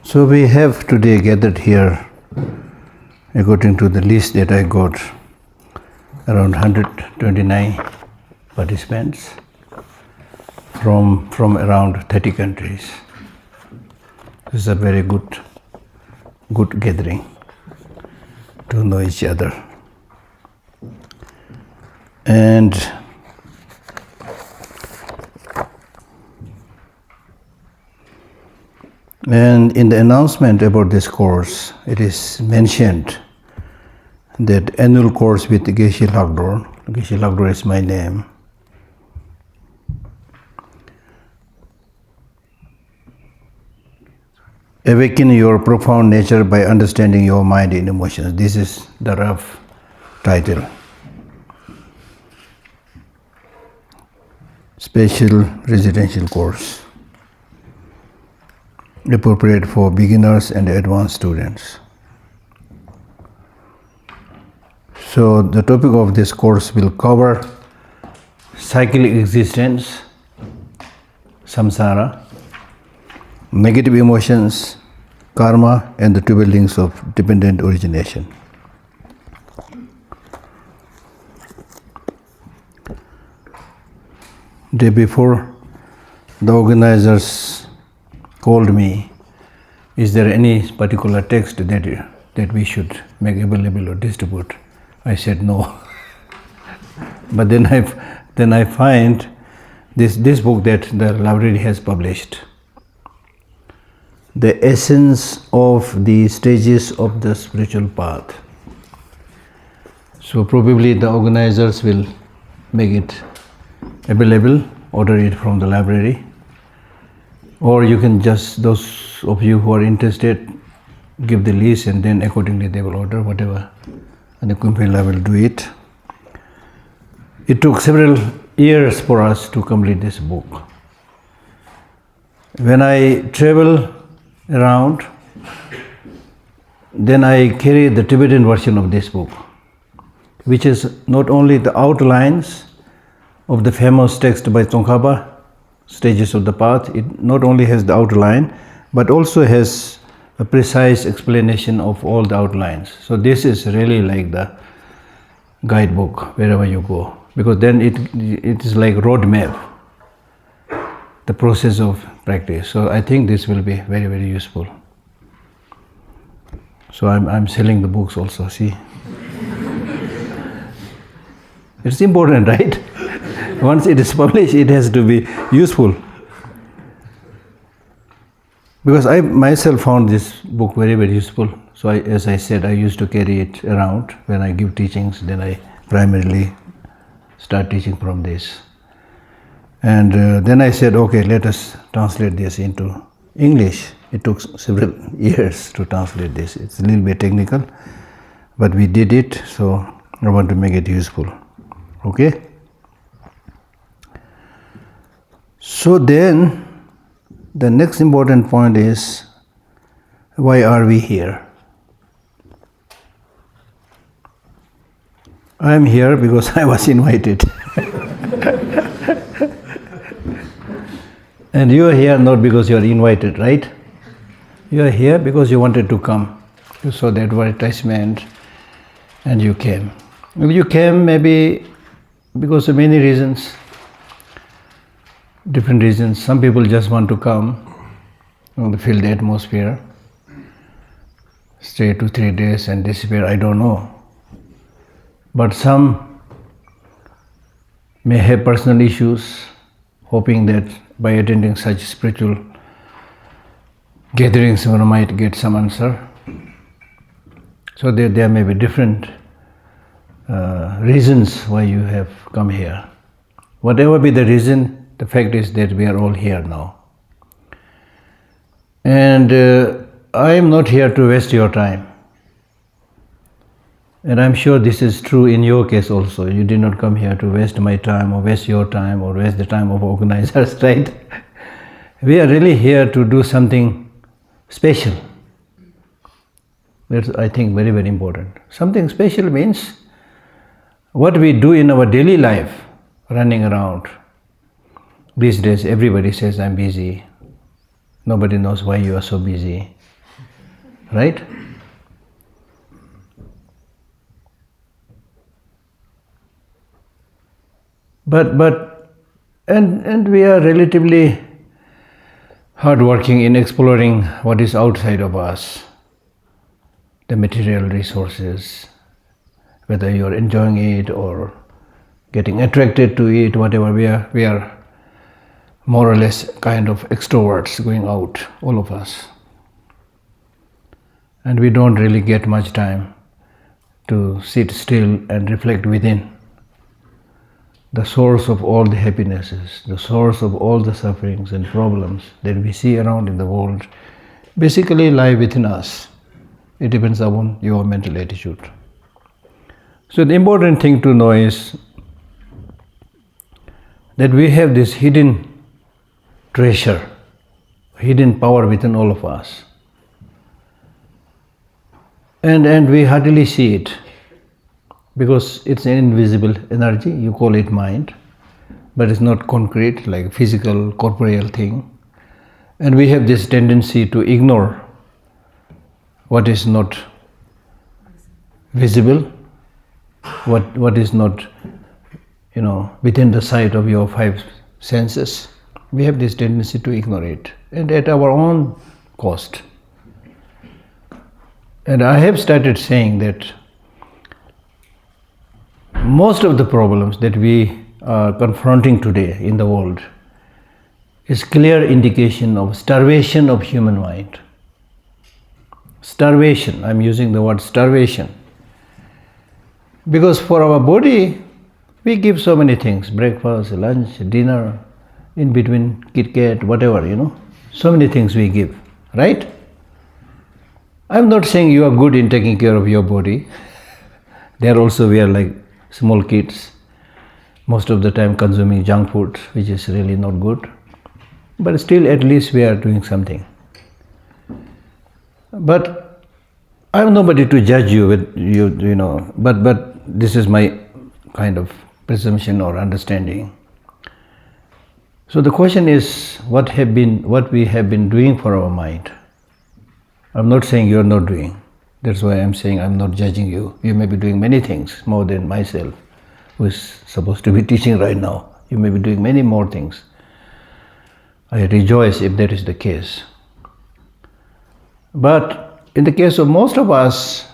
So we have today gathered here, according to the list that I got, around 129 participants from around 30 countries. This is a very good gathering to know each other. And in the announcement about this course, it is mentioned that annual course with Geshe Lhakdor, Geshe Lhakdor is my name, Awaken your profound nature by understanding your mind and emotions. This is the rough title. Special residential course, appropriate for beginners and advanced students. So the topic of this course will cover cyclic existence, samsara, negative emotions, karma, and the two buildings of dependent origination. Day before, the organizers called me, is there any particular text that we should make available or distribute? I said no. But then I find this book that the library has published, The Essence of the Stages of the Spiritual Path. So probably the organizers will make it available, order it from the library, or you can just, those of you who are interested, give the list and then accordingly they will order whatever, and the Kumbhela will do it. It took several years for us to complete this book. When I travel around, then I carry the Tibetan version of this book, which is not only the outlines of the famous text by Tsongkhapa, Stages of the Path. It not only has the outline, but also has a precise explanation of all the outlines. So this is really like the guidebook wherever you go, because then it is like roadmap, the process of practice. So I think this will be very, very useful. So I'm selling the books also, see. It's important, right? Once it is published, it has to be useful. Because I myself found this book very, very useful. So as I said, I used to carry it around when I give teachings. Then I primarily start teaching from this. And then I said, okay, let us translate this into English. It took several years to translate this. It's a little bit technical, but we did it, so I want to make it useful. Okay? So then, the next important point is, why are we here? I am here because I was invited. And you are here not because you are invited, right? You are here because you wanted to come. You saw the advertisement and you came. You came maybe because of many reasons, different reasons. Some people just want to come, feel the atmosphere, stay 2-3 days and disappear, I don't know. But some may have personal issues, hoping that by attending such spiritual gatherings one might get some answer. So there may be different reasons why you have come here. Whatever be the reason, the fact is that we are all here now. And I am not here to waste your time. And I'm sure this is true in your case also. You did not come here to waste my time or waste your time or waste the time of organizers, right? We are really here to do something special. That's, I think, very, very important. Something special means what we do in our daily life, running around. These days everybody says, I'm busy. Nobody knows why you are so busy. right? And we are relatively hardworking in exploring what is outside of us, the material resources, whether you are enjoying it or getting attracted to it, whatever. We are more or less kind of extroverts going out, all of us. And we don't really get much time to sit still and reflect within. The source of all the happinesses, the source of all the sufferings and problems that we see around in the world basically lie within us. It depends upon your mental attitude. So the important thing to know is that we have this hidden treasure, hidden power within all of us. And we hardly see it because it's an invisible energy. You call it mind, but it's not concrete, like physical, corporeal thing. And we have this tendency to ignore what is not visible, what is not, within the sight of your five senses. We have this tendency to ignore it, and at our own cost. And I have started saying that most of the problems that we are confronting today in the world is clear indication of starvation of human mind. Starvation, I'm using the word starvation. Because for our body, we give so many things, breakfast, lunch, dinner, in between Kit Kat, whatever, so many things we give, right? I'm not saying you are good in taking care of your body. There also we are like small kids, most of the time consuming junk food, which is really not good. But still, at least we are doing something. But I'm nobody to judge you with but this is my kind of presumption or understanding. So the question is, what we have been doing for our mind. I'm not saying you're not doing. That's why I'm saying I'm not judging you. You may be doing many things more than myself, who is supposed to be teaching right now. You may be doing many more things. I rejoice if that is the case. But in the case of most of us,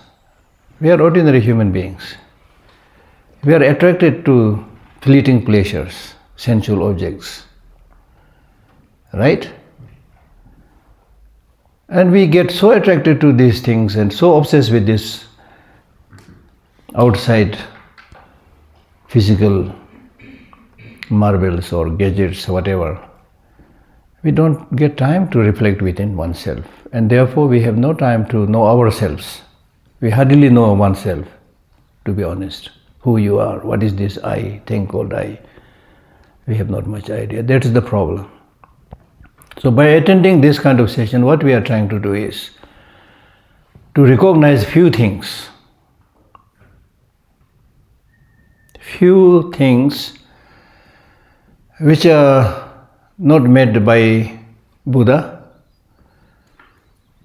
we are ordinary human beings. We are attracted to fleeting pleasures, sensual objects, right? And we get so attracted to these things and so obsessed with this outside physical marvels or gadgets, whatever. We don't get time to reflect within oneself, and therefore we have no time to know ourselves. We hardly know oneself, to be honest. Who you are, what is this I, thing called I? We have not much idea. That is the problem. So by attending this kind of session, what we are trying to do is to recognize few things which are not made by Buddha,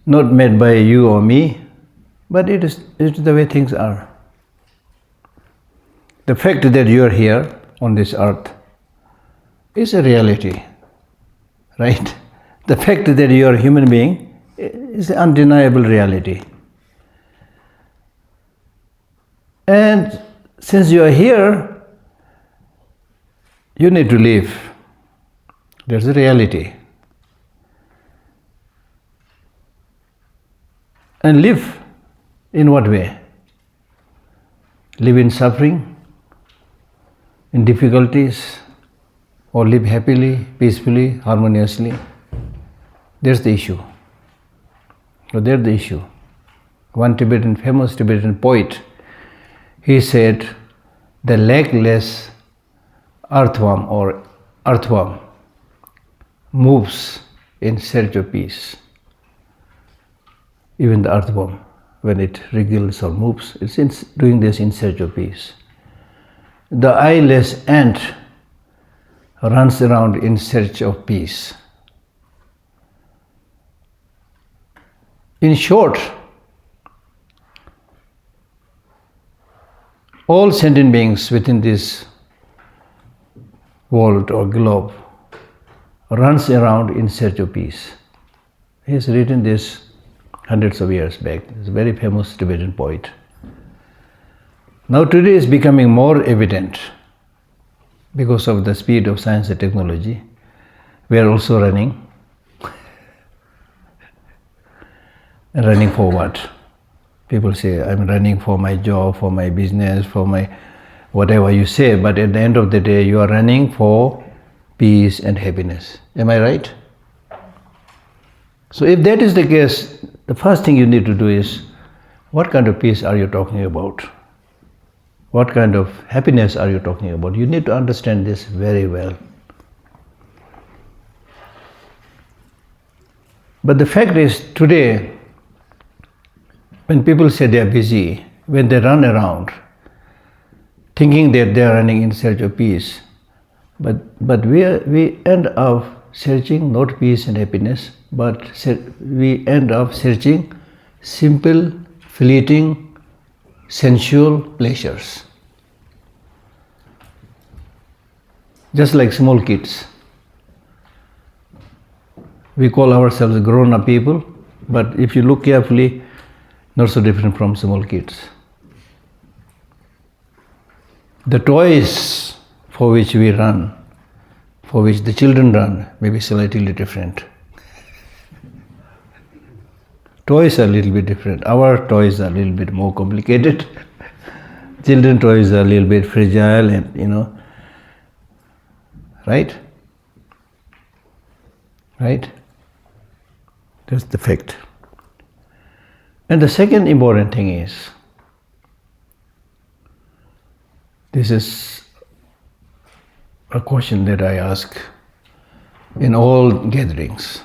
not made by you or me, but it's the way things are. The fact that you are here on this earth is a reality, right? The fact that you are a human being is an undeniable reality. And since you are here, you need to live. There's a reality. And live in what way? Live in suffering, in difficulties, or live happily, peacefully, harmoniously. There's the issue. So there's the issue. One famous Tibetan poet, he said, the legless earthworm or earthworm moves in search of peace. Even the earthworm, when it wriggles or moves, it's doing this in search of peace. The eyeless ant runs around in search of peace. In short, all sentient beings within this world or globe runs around in search of peace. He has written this hundreds of years back. He's a very famous Tibetan poet. Now today is becoming more evident because of the speed of science and technology. We are also running. And running for what? People say, I'm running for my job, for my business, for my whatever you say, but at the end of the day, you are running for peace and happiness. Am I right? So if that is the case, the first thing you need to do is, what kind of peace are you talking about? What kind of happiness are you talking about? You need to understand this very well. But the fact is, today, when people say they are busy, when they run around, thinking that they are running in search of peace, but we end up searching not peace and happiness, but we end up searching simple, fleeting, sensual pleasures. Just like small kids. We call ourselves grown-up people, but if you look carefully, not so different from small kids. The toys for which we run, for which the children run, may be slightly different. Toys are a little bit different. Our toys are a little bit more complicated. Children toys are a little bit fragile and, right? Right? That's the fact. And the second important thing is, this is a question that I ask in all gatherings.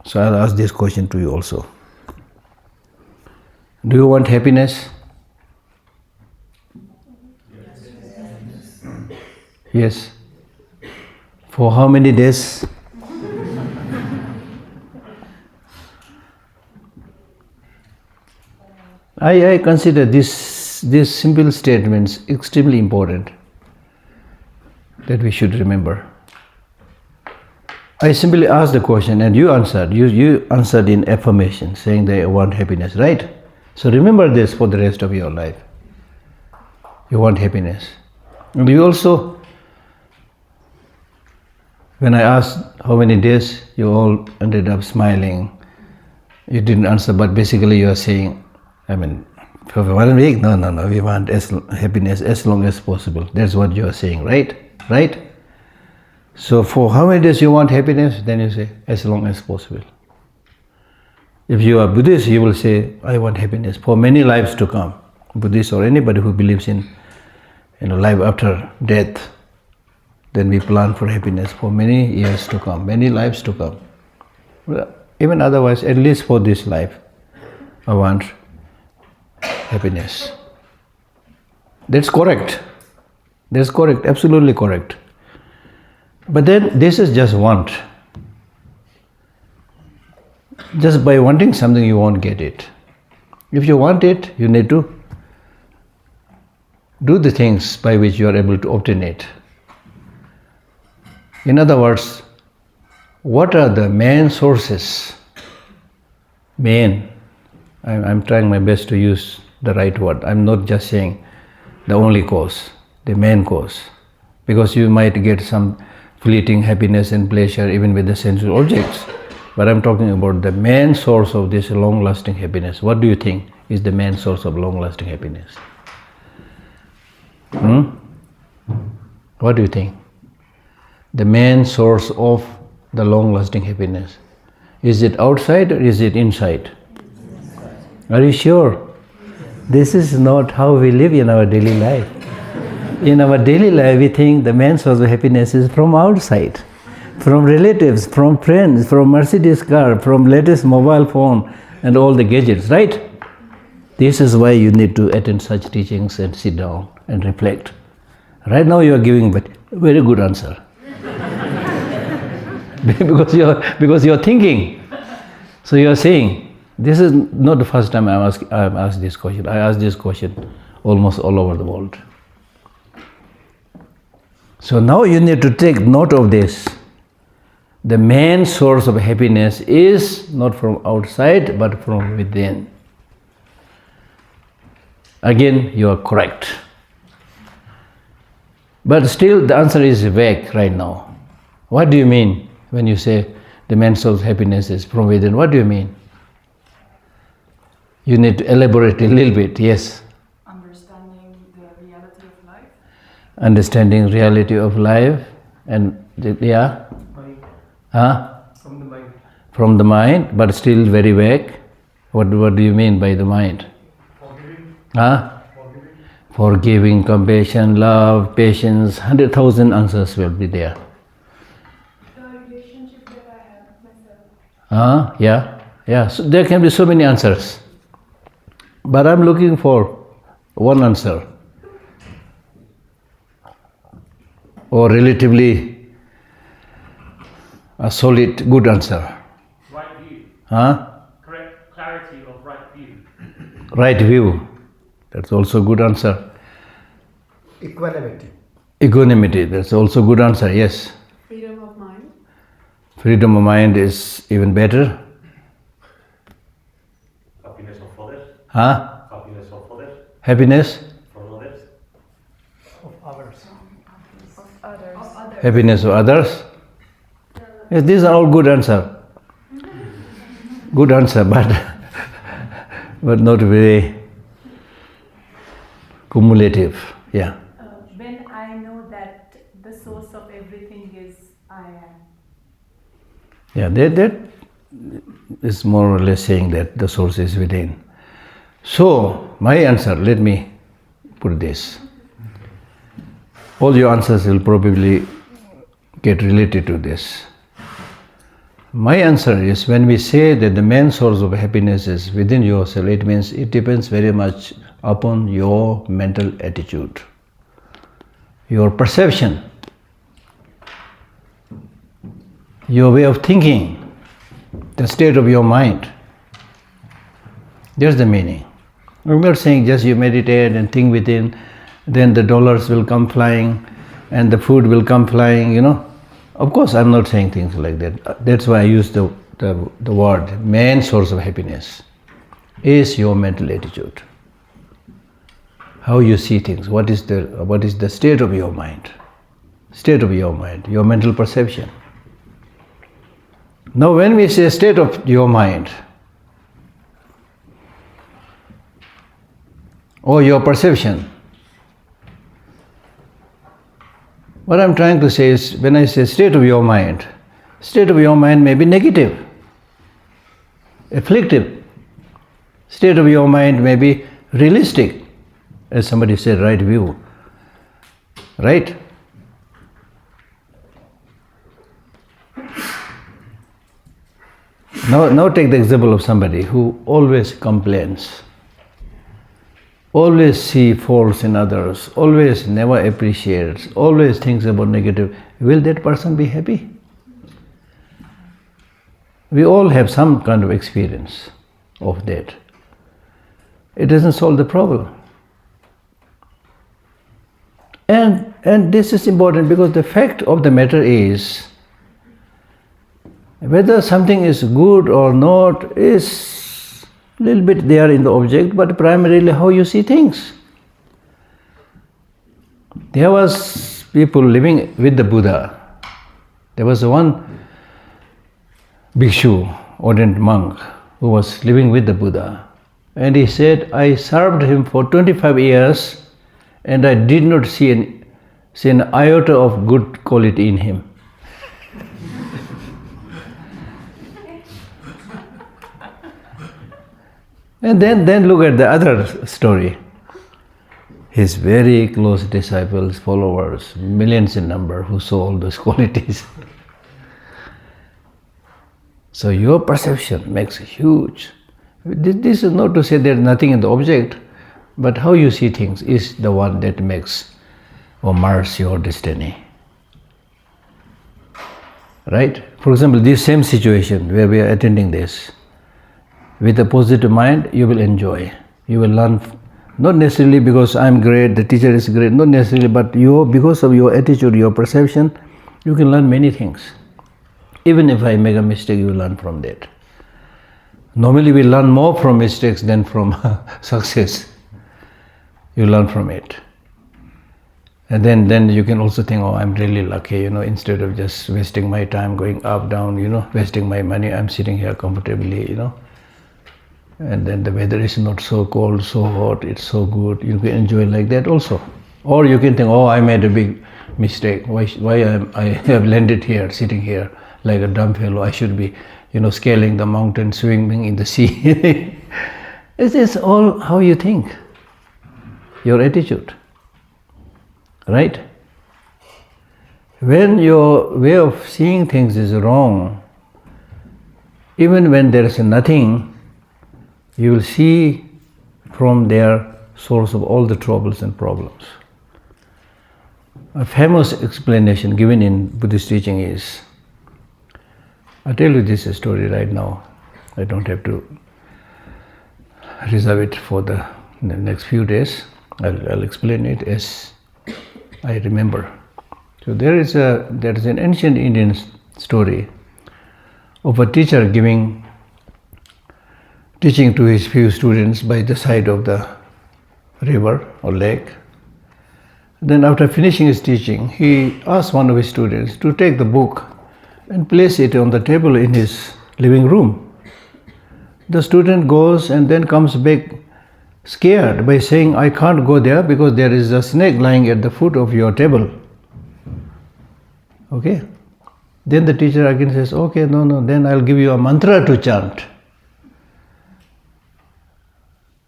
So I'll ask this question to you also. Do you want happiness? Yes. For how many days? I consider these simple statements extremely important that we should remember. I simply asked the question and you answered. You answered in affirmation, saying that I want happiness, right? So remember this for the rest of your life. You want happiness. And you also, when I asked how many days, you all ended up smiling. You didn't answer, but basically you are saying, for 1 week, no, we want happiness as long as possible. That's what you are saying, right? Right? So for how many days you want happiness? Then you say, as long as possible. If you are Buddhist, you will say, I want happiness for many lives to come. Buddhist or anybody who believes in life after death, then we plan for happiness for many years to come, many lives to come. Well, even otherwise, at least for this life, I want happiness. That's correct. That's correct, absolutely correct. But then this is just want. Just by wanting something, you won't get it. If you want it, you need to do the things by which you are able to obtain it. In other words, what are the main sources? I'm trying my best to use the right word. I'm not just saying the only cause, the main cause. Because you might get some fleeting happiness and pleasure even with the sensual objects. But I'm talking about the main source of this long-lasting happiness. What do you think is the main source of long-lasting happiness? What do you think? The main source of the long-lasting happiness. Is it outside or is it inside? Are you sure? This is not how we live in our daily life. In our daily life, we think the main source of happiness is from outside. From relatives, from friends, from Mercedes car, from latest mobile phone and all the gadgets, right? This is why you need to attend such teachings and sit down and reflect. Right now you are giving a very good answer. because you are thinking. So you are saying, this is not the first time I've asked this question. I ask this question almost all over the world. So now you need to take note of this. The main source of happiness is not from outside but from within. Again, you are correct. But still the answer is vague right now. What do you mean when you say the main source of happiness is from within? What do you mean? You need to elaborate a little bit, yes. Understanding the reality of life. Understanding reality of life and yeah? Mind. Huh? From the mind. From the mind, but still very vague. What do you mean by the mind? Forgiving. Huh? Forgiving. Forgiving, compassion, love, patience, 100,000 answers will be there. The relationship that I have with myself. Yeah. So there can be so many answers. But I'm looking for one answer. Or relatively a solid, good answer. Right view. Huh? Correct clarity of right view. Right view. That's also a good answer. Equanimity. Equanimity. That's also a good answer, yes. Freedom of mind. Freedom of mind is even better. Happiness of others. Huh? Happiness of others. Happiness? From others. Of others. Of others. Happiness of others? Yes, these are all good answer. Good answer, but not very cumulative. Yeah. When I know that the source of everything is I am. Yeah, that is more or less saying that the source is within. So, my answer, let me put this. All your answers will probably get related to this. My answer is, when we say that the main source of happiness is within yourself, it means it depends very much upon your mental attitude, your perception, your way of thinking, the state of your mind. There's the meaning. I'm not saying just you meditate and think within, then the dollars will come flying and the food will come flying, Of course, I'm not saying things like that. That's why I use the word main source of happiness is your mental attitude. How you see things, what is the state of your mind? State of your mind, your mental perception. Now when we say state of your mind, or your perception, what I'm trying to say is, when I say state of your mind may be negative, afflictive. State of your mind may be realistic, as somebody said, right view. Right? Now take the example of somebody who always complains, always see faults in others, always never appreciates, always thinks about negative. Will that person be happy? We all have some kind of experience of that. It doesn't solve the problem. And this is important because the fact of the matter is, whether something is good or not is a little bit there in the object, but primarily how you see things. There was people living with the Buddha. There was one bhikshu, ordained monk, who was living with the Buddha. And he said, I served him for 25 years and I did not see an iota of good quality in him. And then look at the other story. His very close disciples, followers, millions in number, who saw all those qualities. So your perception makes a huge. This is not to say there's nothing in the object, but how you see things is the one that makes or mars your destiny. Right? For example, this same situation where we are attending this, with a positive mind, you will enjoy. You will learn Not necessarily because I'm great, the teacher is great, not necessarily, but because of your attitude, your perception, you can learn many things. Even if I make a mistake, you learn from that. Normally we learn more from mistakes than from success. You learn from it. And then you can also think, oh, I'm really lucky, instead of just wasting my time going up, down, wasting my money, I'm sitting here comfortably, And then the weather is not so cold, so hot, it's so good. You can enjoy like that also. Or you can think, oh, I made a big mistake. Why I have landed here, sitting here like a dumb fellow. I should be, scaling the mountain, swimming in the sea. It's all how you think, your attitude, right? When your way of seeing things is wrong, even when there is nothing, you will see from their source of all the troubles and problems. A famous explanation given in Buddhist teaching is, I'll tell you this story right now. I don't have to reserve it for the next few days. I'll explain it as I remember. So there is an ancient Indian story of a teacher teaching to his few students by the side of the river or lake. Then after finishing his teaching, he asked one of his students to take the book and place it on the table in his living room. The student goes and then comes back scared by saying, I can't go there because there is a snake lying at the foot of your table. Okay? Then the teacher again says, okay, no, then I'll give you a mantra to chant.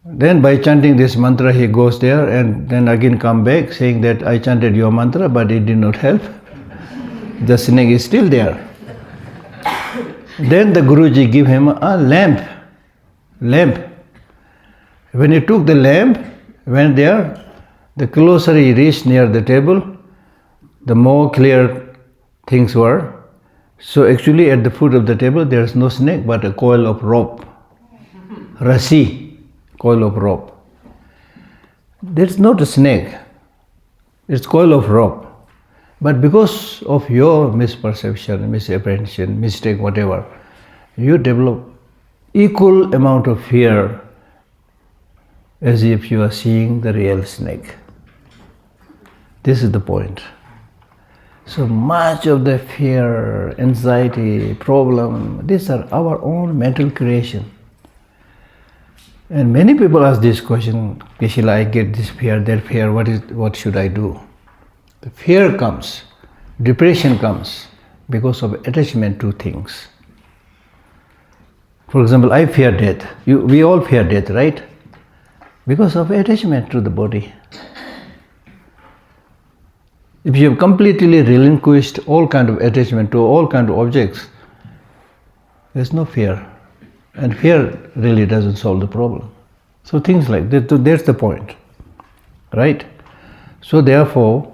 Then by chanting this mantra, he goes there and then again come back saying that I chanted your mantra, but it did not help. The snake is still there. Then the Guruji gave him a lamp. When he took the lamp, went there, the closer he reached near the table, the more clear things were. So actually at the foot of the table there is no snake but a coil of rope. Rasi. Coil of rope. That's not a snake. It's coil of rope. But because of your misperception, misapprehension, mistake, whatever, you develop equal amount of fear as if you are seeing the real snake. This is the point. So much of the fear, anxiety, problem, these are our own mental creation. And many people ask this question, Geshe, I get this fear, that fear, what should I do? The fear comes, depression comes because of attachment to things. For example, I fear death. We all fear death, right? Because of attachment to the body. If you have completely relinquished all kind of attachment to all kind of objects, there's no fear. And fear really doesn't solve the problem. So things like that, that's the point, right? So therefore,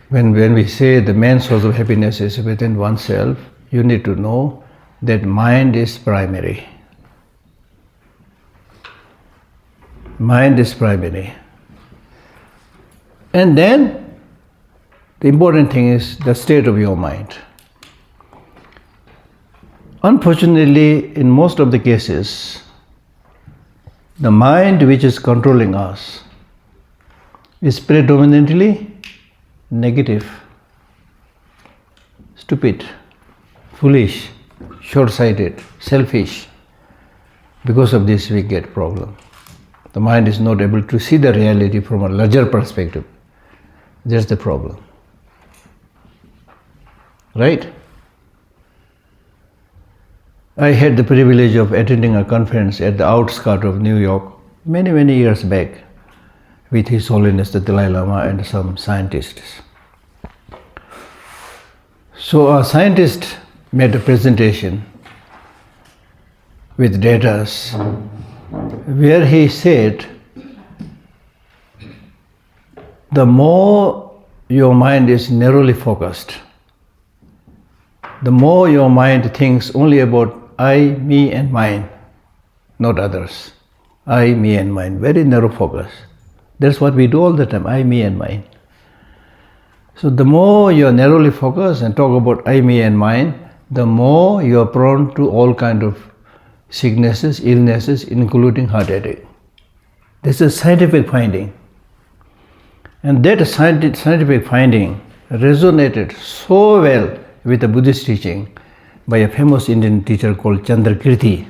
when we say the main source of happiness is within oneself, you need to know that mind is primary. Mind is primary. And then, the important thing is the state of your mind. Unfortunately, in most of the cases, the mind which is controlling us is predominantly negative, stupid, foolish, short-sighted, selfish. Because of this we get problem. The mind is not able to see the reality from a larger perspective. That's the problem. Right? I had the privilege of attending a conference at the outskirts of New York many years back with His Holiness the Dalai Lama and some scientists. So a scientist made a presentation with data where he said, the more your mind is narrowly focused, the more your mind thinks only about I, me and mine, not others. I, me and mine, very narrow focus. That's what we do all the time, I, me and mine. So the more you are narrowly focused and talk about I, me and mine, the more you are prone to all kind of sicknesses, illnesses, including heart attack. This is scientific finding. And that scientific finding resonated so well with the Buddhist teaching by a famous Indian teacher called Chandrakirti.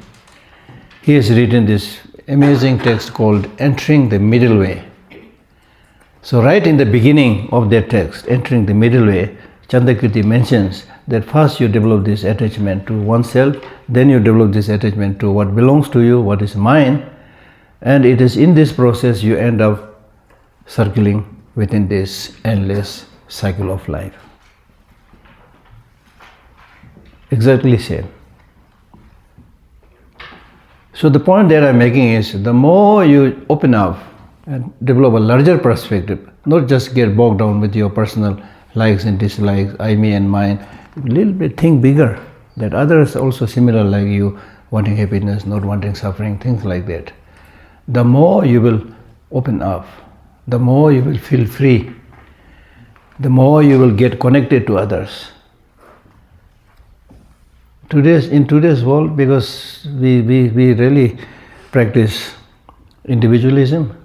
He has written this amazing text called Entering the Middle Way. So right in the beginning of that text, Entering the Middle Way, Chandrakirti mentions that first you develop this attachment to oneself, then you develop this attachment to what belongs to you, what is mine, and it is in this process you end up circling within this endless cycle of life. Exactly same. So the point that I'm making is, the more you open up and develop a larger perspective, not just get bogged down with your personal likes and dislikes, I, me and mine, a little bit think bigger, that others also similar like you, wanting happiness, not wanting suffering, things like that. The more you will open up, the more you will feel free, the more you will get connected to others. In today's world, because we really practice individualism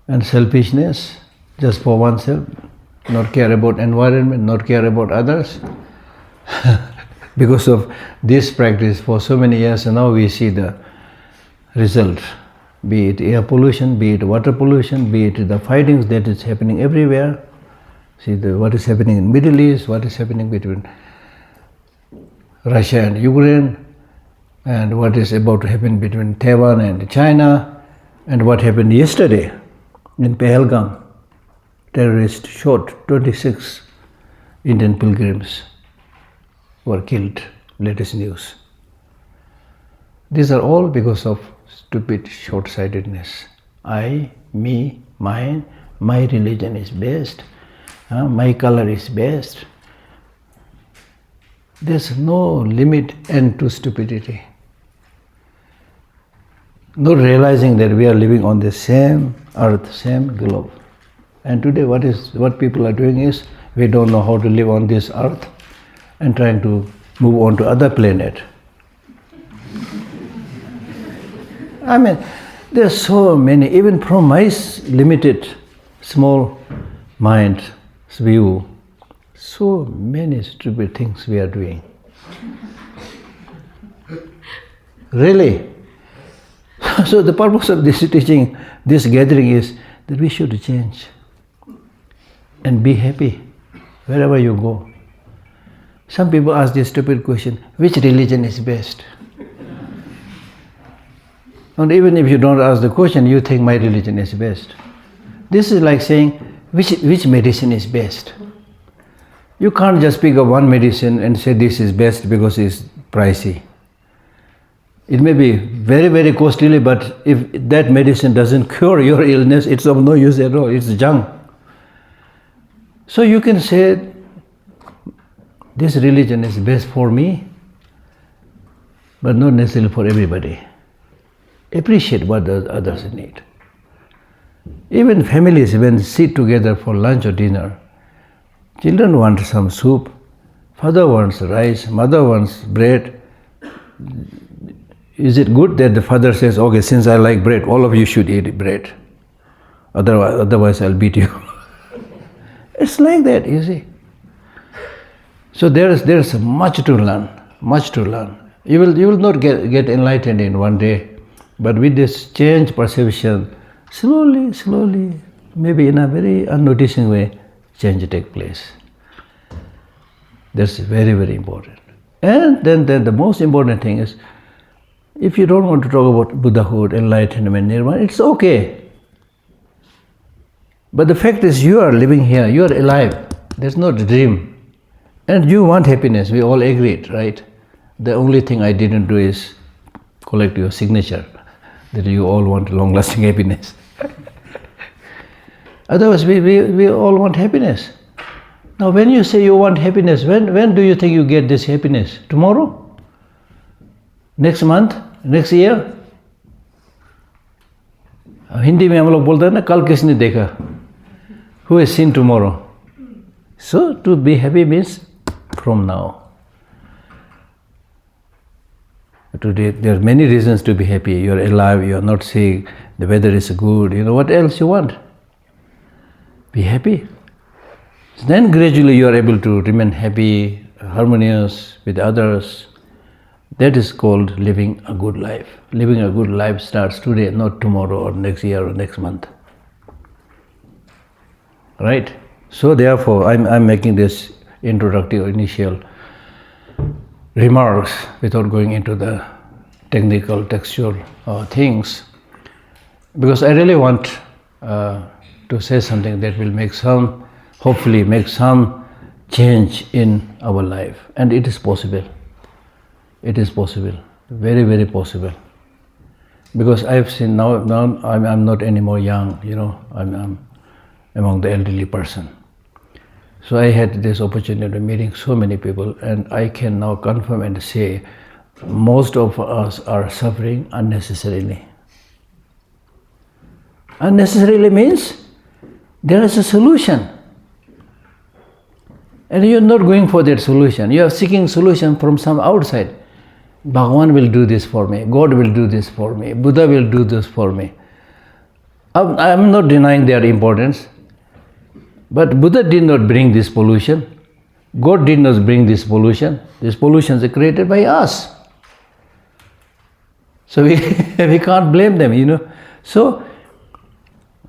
and selfishness, just for oneself, not care about environment, not care about others. Because of this practice for so many years, and now we see the result, be it air pollution, be it water pollution, be it the fightings that is happening everywhere. See what is happening in Middle East, what is happening between Russia and Ukraine, and what is about to happen between Taiwan and China, and what happened yesterday in Pahalgam. Terrorists shot 26 Indian pilgrims were killed, latest news. These are all because of stupid short-sightedness. I, me, mine, my religion is best, my color is best. There's no limit end to stupidity. Not realizing that we are living on the same earth, same globe. And today what people are doing is, we don't know how to live on this earth and trying to move on to other planet. I mean, there's so many, even from my limited, small mind's view, so many stupid things we are doing. Really. So the purpose of this teaching, this gathering is that we should change and be happy wherever you go. Some people ask this stupid question, which religion is best? And even if you don't ask the question, you think my religion is best. This is like saying, which medicine is best? You can't just pick up one medicine and say this is best because it's pricey. It may be very, very costly, but if that medicine doesn't cure your illness, it's of no use at all, it's junk. So you can say, this religion is best for me, but not necessarily for everybody. Appreciate what the others need. Even families, when sit together for lunch or dinner, children want some soup, father wants rice, mother wants bread. Is it good that the father says, okay, since I like bread, all of you should eat bread, otherwise I'll beat you? It's like that, you see. So there's much to learn, much to learn. You will not get enlightened in one day, but with this change perception, slowly, maybe in a very unnoticing way, change take place. That's very, very important. And then the most important thing is, if you don't want to talk about Buddhahood, enlightenment, nirvana, it's okay. But the fact is, you are living here, you are alive. There's no dream. And you want happiness, we all agreed, right? The only thing I didn't do is collect your signature, that you all want long-lasting happiness. Otherwise, we all want happiness. Now, when you say you want happiness, when do you think you get this happiness? Tomorrow? Next month? Next year? Hindi में हम लोग बोलते हैं ना, कल किसने देखा? Who has seen tomorrow? So to be happy means from now. Today there are many reasons to be happy. You are alive, you are not sick, the weather is good. What else you want? Be happy. Then gradually you are able to remain happy, harmonious with others. That is called living a good life. Living a good life starts today, not tomorrow or next year or next month. Right? So therefore, I'm making this introductive initial remarks without going into the technical, textual things, because I really want to say something that will hopefully make some change in our life. And it is possible. It is possible. Very, very possible. Because I've seen now I'm not anymore young, I'm among the elderly person. So I had this opportunity of meeting so many people, and I can now confirm and say most of us are suffering unnecessarily. Unnecessarily means there is a solution. And you're not going for that solution. You are seeking solution from some outside. Bhagavan will do this for me. God will do this for me. Buddha will do this for me. I'm not denying their importance. But Buddha did not bring this pollution. God did not bring this pollution. These pollutions are created by us. So we can't blame them, So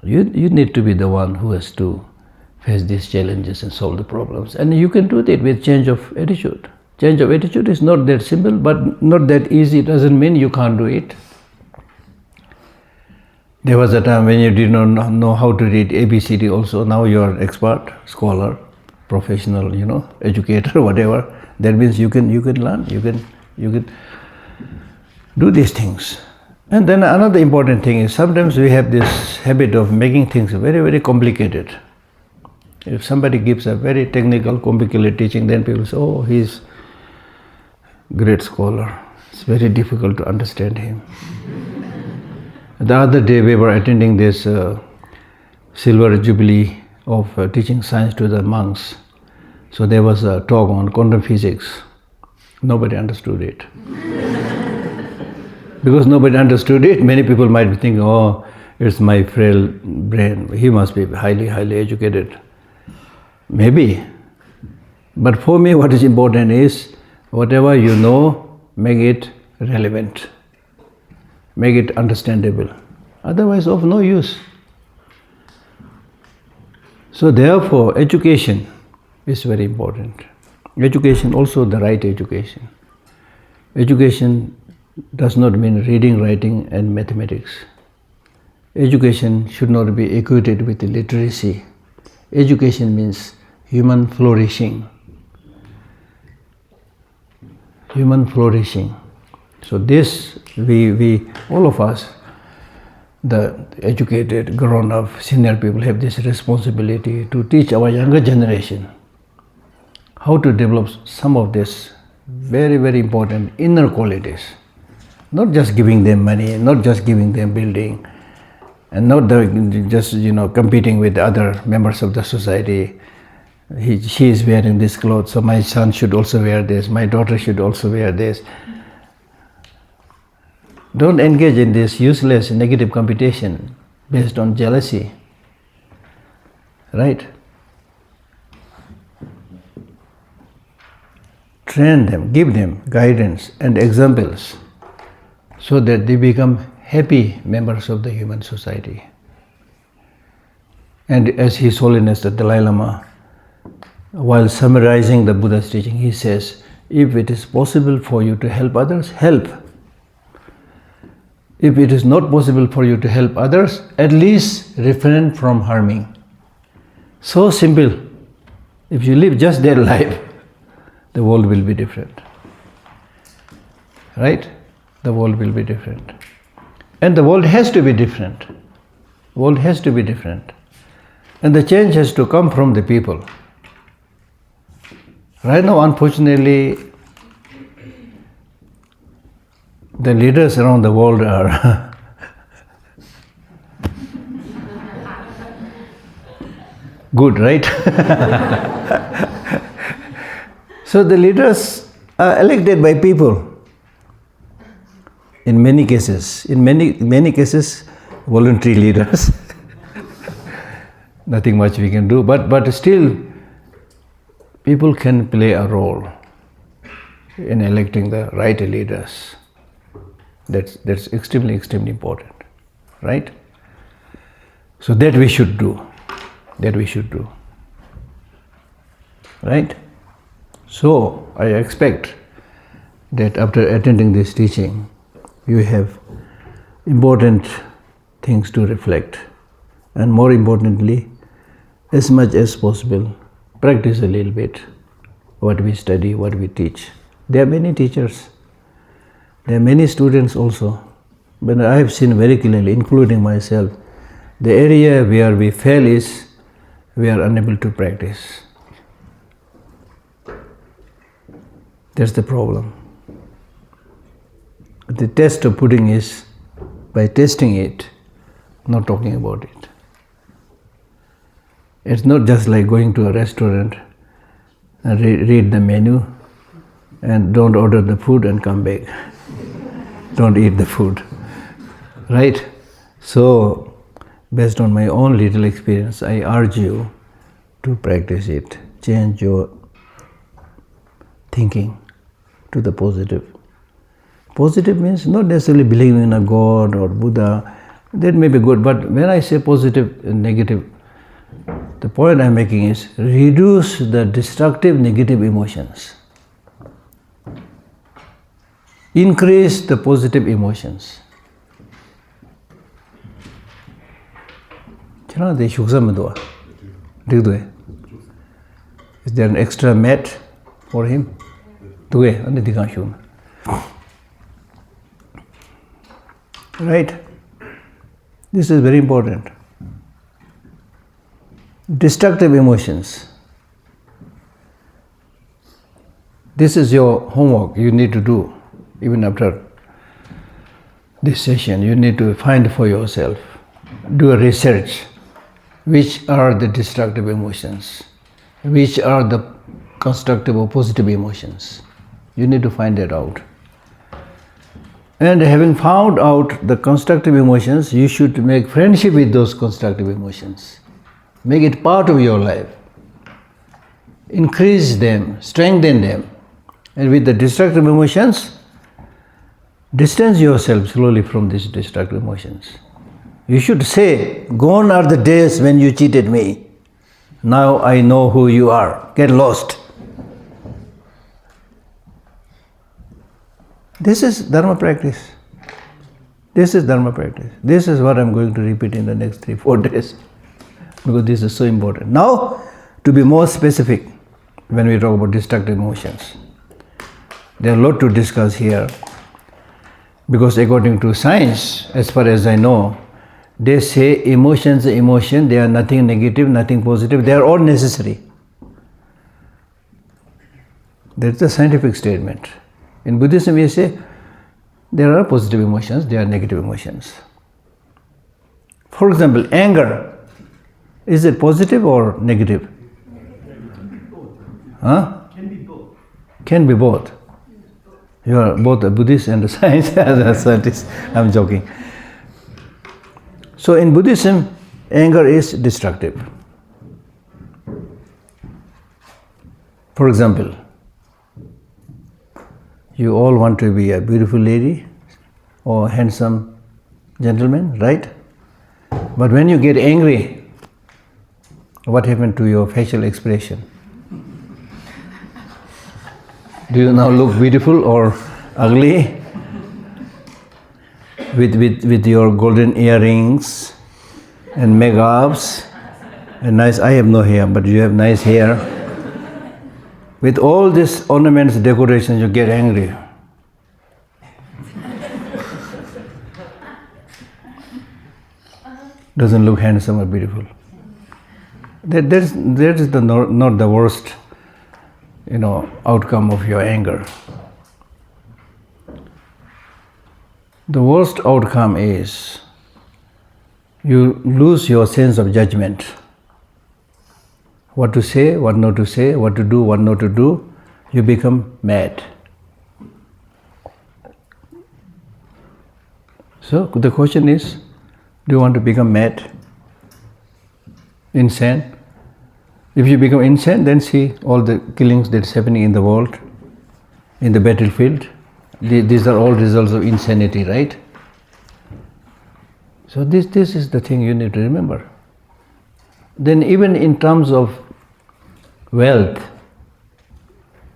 you need to be the one who has to face these challenges and solve the problems. And you can do that with change of attitude. Change of attitude is not that simple, but not that easy. It doesn't mean you can't do it. There was a time when you did not know how to read ABCD also. Now you are expert, scholar, professional, educator, whatever. That means you can learn, you can do these things. And then another important thing is sometimes we have this habit of making things very, very complicated. If somebody gives a very technical, complicated teaching, then people say, oh, he's great scholar. It's very difficult to understand him. The other day we were attending this silver jubilee of teaching science to the monks. So there was a talk on quantum physics. Nobody understood it. Because nobody understood it, many people might be thinking, oh, it's my frail brain. He must be highly, highly educated. Maybe. But for me, what is important is whatever you know, make it relevant. Make it understandable. Otherwise, of no use. So therefore, education is very important. Education, also the right education. Education does not mean reading, writing and mathematics. Education should not be equated with literacy. Education means human flourishing. Human flourishing. So this, we all of us, the educated, grown-up, senior people have this responsibility to teach our younger generation how to develop some of these very, very important inner qualities. Not just giving them money, not just giving them building, and not just competing with other members of the society. She is wearing this clothes, so my son should also wear this, my daughter should also wear this. Don't engage in this useless negative competition based on jealousy. Right? Train them, give them guidance and examples so that they become happy members of the human society. And as His Holiness the Dalai Lama, while summarizing the Buddha's teaching, he says, if it is possible for you to help others, help. If it is not possible for you to help others, at least refrain from harming. So simple. If you live just their life, the world will be different. Right? The world will be different. And the world has to be different. The world has to be different. And the change has to come from the people. Right now, unfortunately, the leaders around the world are Good, right? So the leaders are elected by people. In many cases, many cases, voluntary leaders. Nothing much we can do, but still, people can play a role in electing the right leaders. That's extremely important, right? So that we should do. Right? So I expect that after attending this teaching, you have important things to reflect, and more importantly, as much as possible, practice a little bit what we study, what we teach. There are many teachers, there are many students also, but I have seen very clearly, including myself, the area where we fail is we are unable to practice. That's the problem. The test of pudding is by tasting it, not talking about it. It's not just like going to a restaurant and read the menu and don't order the food and come back. Don't eat the food. Right? So, based on my own little experience, I urge you to practice it. Change your thinking to the positive. Positive means not necessarily believing in a God or Buddha. That may be good, but when I say positive and negative, the point I'm making is reduce the destructive negative emotions. Increase the positive emotions. Is there an extra mat for him? Right? This is very important. Destructive emotions. This is your homework you need to do. Even after this session, you need to find for yourself. Do a research. Which are the destructive emotions? Which are the constructive or positive emotions? You need to find that out. And having found out the constructive emotions, you should make friendship with those constructive emotions. Make it part of your life. Increase them, strengthen them. And with the destructive emotions, distance yourself slowly from these destructive emotions. You should say, gone are the days when you cheated me. Now I know who you are. Get lost. This is Dharma practice. This is Dharma practice. This is what I'm going to repeat in the next 3-4 days. Because this is so important. Now, to be more specific, when we talk about destructive emotions, there are a lot to discuss here. Because according to science, as far as I know, they say emotions, they are nothing negative, nothing positive, they are all necessary. That's a scientific statement. In Buddhism, we say there are positive emotions, there are negative emotions. For example, anger, is it positive or negative? Huh? Can be both. Can be both. You are both a Buddhist and a scientist. I'm joking. So in Buddhism, anger is destructive. For example, you all want to be a beautiful lady or handsome gentleman, right? But when you get angry, what happened to your facial expression? Do you now look beautiful or ugly? With your golden earrings and makeups and nice, I have no hair, but you have nice hair. With all these ornaments, decorations, you get angry. Doesn't look handsome or beautiful. That is not the worst, outcome of your anger. The worst outcome is you lose your sense of judgment. what to say, what not to say, what to do, what not to do, you become mad. So the question is, do you want to become mad? Insane? If you become insane, then see all the killings that's happening in the world, in the battlefield. These are all results of insanity, right? So this is the thing you need to remember. Then even in terms of wealth,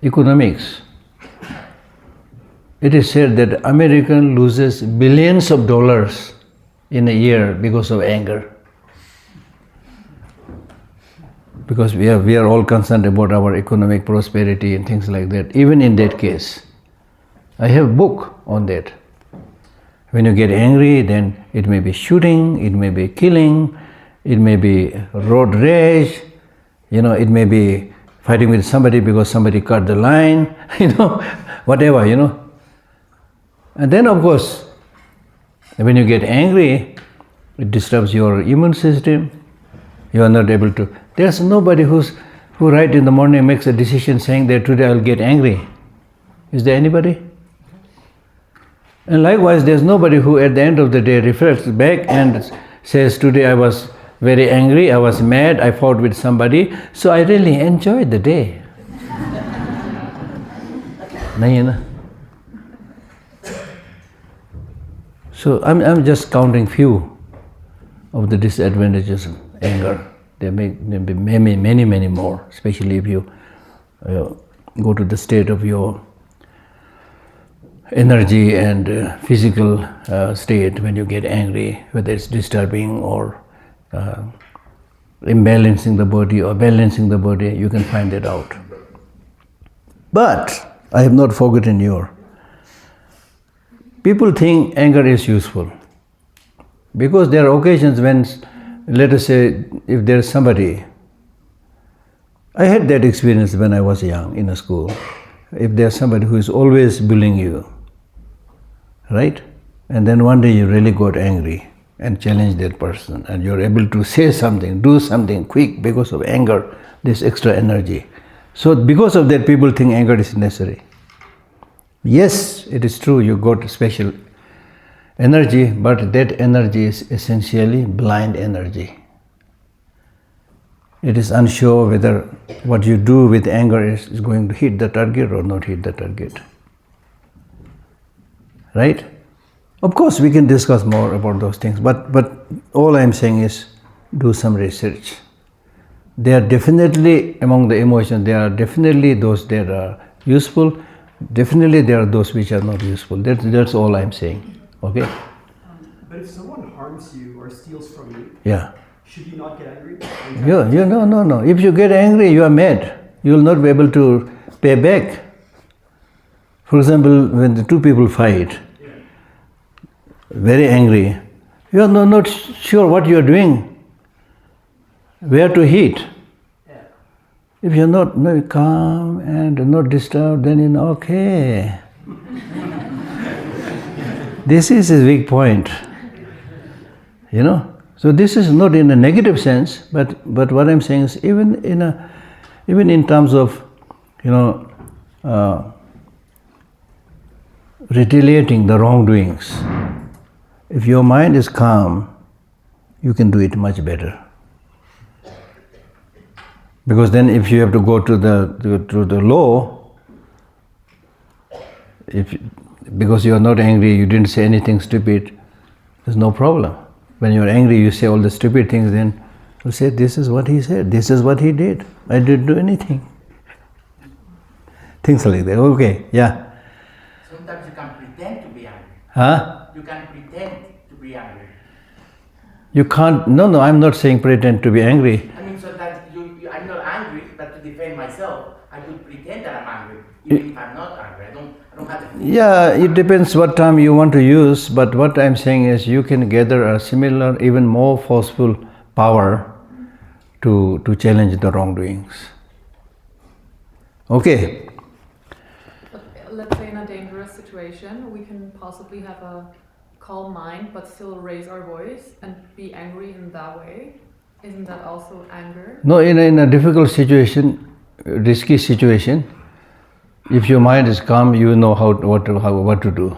economics, it is said that American loses billions of dollars in a year because of anger. Because we are all concerned about our economic prosperity and things like that. Even in that case, I have a book on that. When you get angry, then it may be shooting, it may be killing, it may be road rage, it may be fighting with somebody because somebody cut the line, whatever, And then of course, when you get angry, it disturbs your immune system. You are not able to. There's nobody who right in the morning makes a decision saying that today I'll get angry. Is there anybody? And likewise, there's nobody who at the end of the day reflects back and says, today I was very angry, I was mad, I fought with somebody, so I really enjoyed the day. So I'm just counting few of the disadvantages of anger. There may be many more, especially if you go to the state of your energy and physical state when you get angry, whether it's disturbing or imbalancing the body or balancing the body, you can find it out. But I have not forgotten your. People think anger is useful because there are occasions when, let us say, if there is somebody, I had that experience when I was young in a school. If there's somebody who is always bullying you, right? And then one day you really got angry and challenged that person and you're able to say something, do something quick because of anger, this extra energy. So because of that, people think anger is necessary. Yes, it is true, you got special energy, but that energy is essentially blind energy. It is unsure whether what you do with anger is going to hit the target or not hit the target. Right? Of course, we can discuss more about those things, but all I am saying is do some research. There are definitely, among the emotions, there are definitely those that are useful, definitely there are those which are not useful. That's all I am saying. Okay? But if someone harms you or steals from you, yeah. Should you not get angry? No. If you get angry, you are mad. You will not be able to pay back. For example, when the two people fight, very angry, you are not sure what you are doing, where to hit. If you are not calm and not disturbed, then okay. This is his weak point. So this is not in a negative sense, but what I'm saying is even in terms of retaliating the wrongdoings, if your mind is calm, you can do it much better. Because then if you have to go to the law, because you are not angry, you didn't say anything stupid, there's no problem. When you're angry, you say all the stupid things, then you say, this is what he said, this is what he did, I didn't do anything. Things like that. Okay, yeah. Sometimes you can pretend to be angry. Huh? You can pretend to be angry. You can't, no, I'm not saying pretend to be angry. I mean, so that I'm not angry, but to defend myself, I could pretend that I'm angry, even if I'm not angry. I don't have to. Yeah, it depends what term you want to use, but what I'm saying is you can gather a similar, even more forceful power to challenge the wrongdoings. Okay. Let's say in a dangerous situation, we can possibly have a calm mind, but still raise our voice and be angry in that way. Isn't that also anger? No, in a difficult situation, risky situation, if your mind is calm, you know what to do,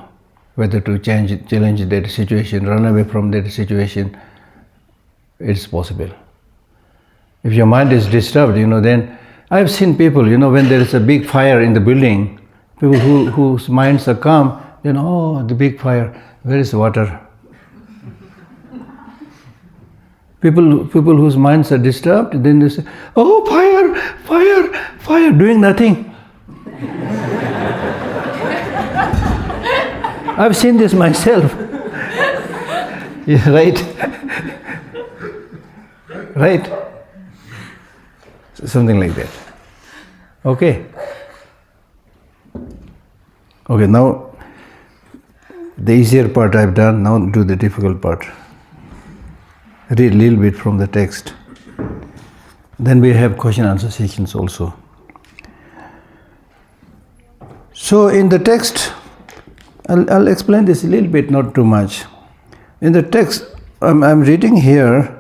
whether to challenge that situation, run away from that situation. It's possible. If your mind is disturbed, then I've seen people, when there is a big fire in the building, people whose minds are calm, oh, the big fire, where is water? People whose minds are disturbed, then they say, oh, fire, doing nothing. I've seen this myself. Yeah, right? Right? Something like that. Okay. Okay, now the easier part I've done, now do the difficult part. Read a little bit from the text. Then we have question answer sessions also. So in the text, I'll explain this a little bit, not too much. In the text, I'm reading here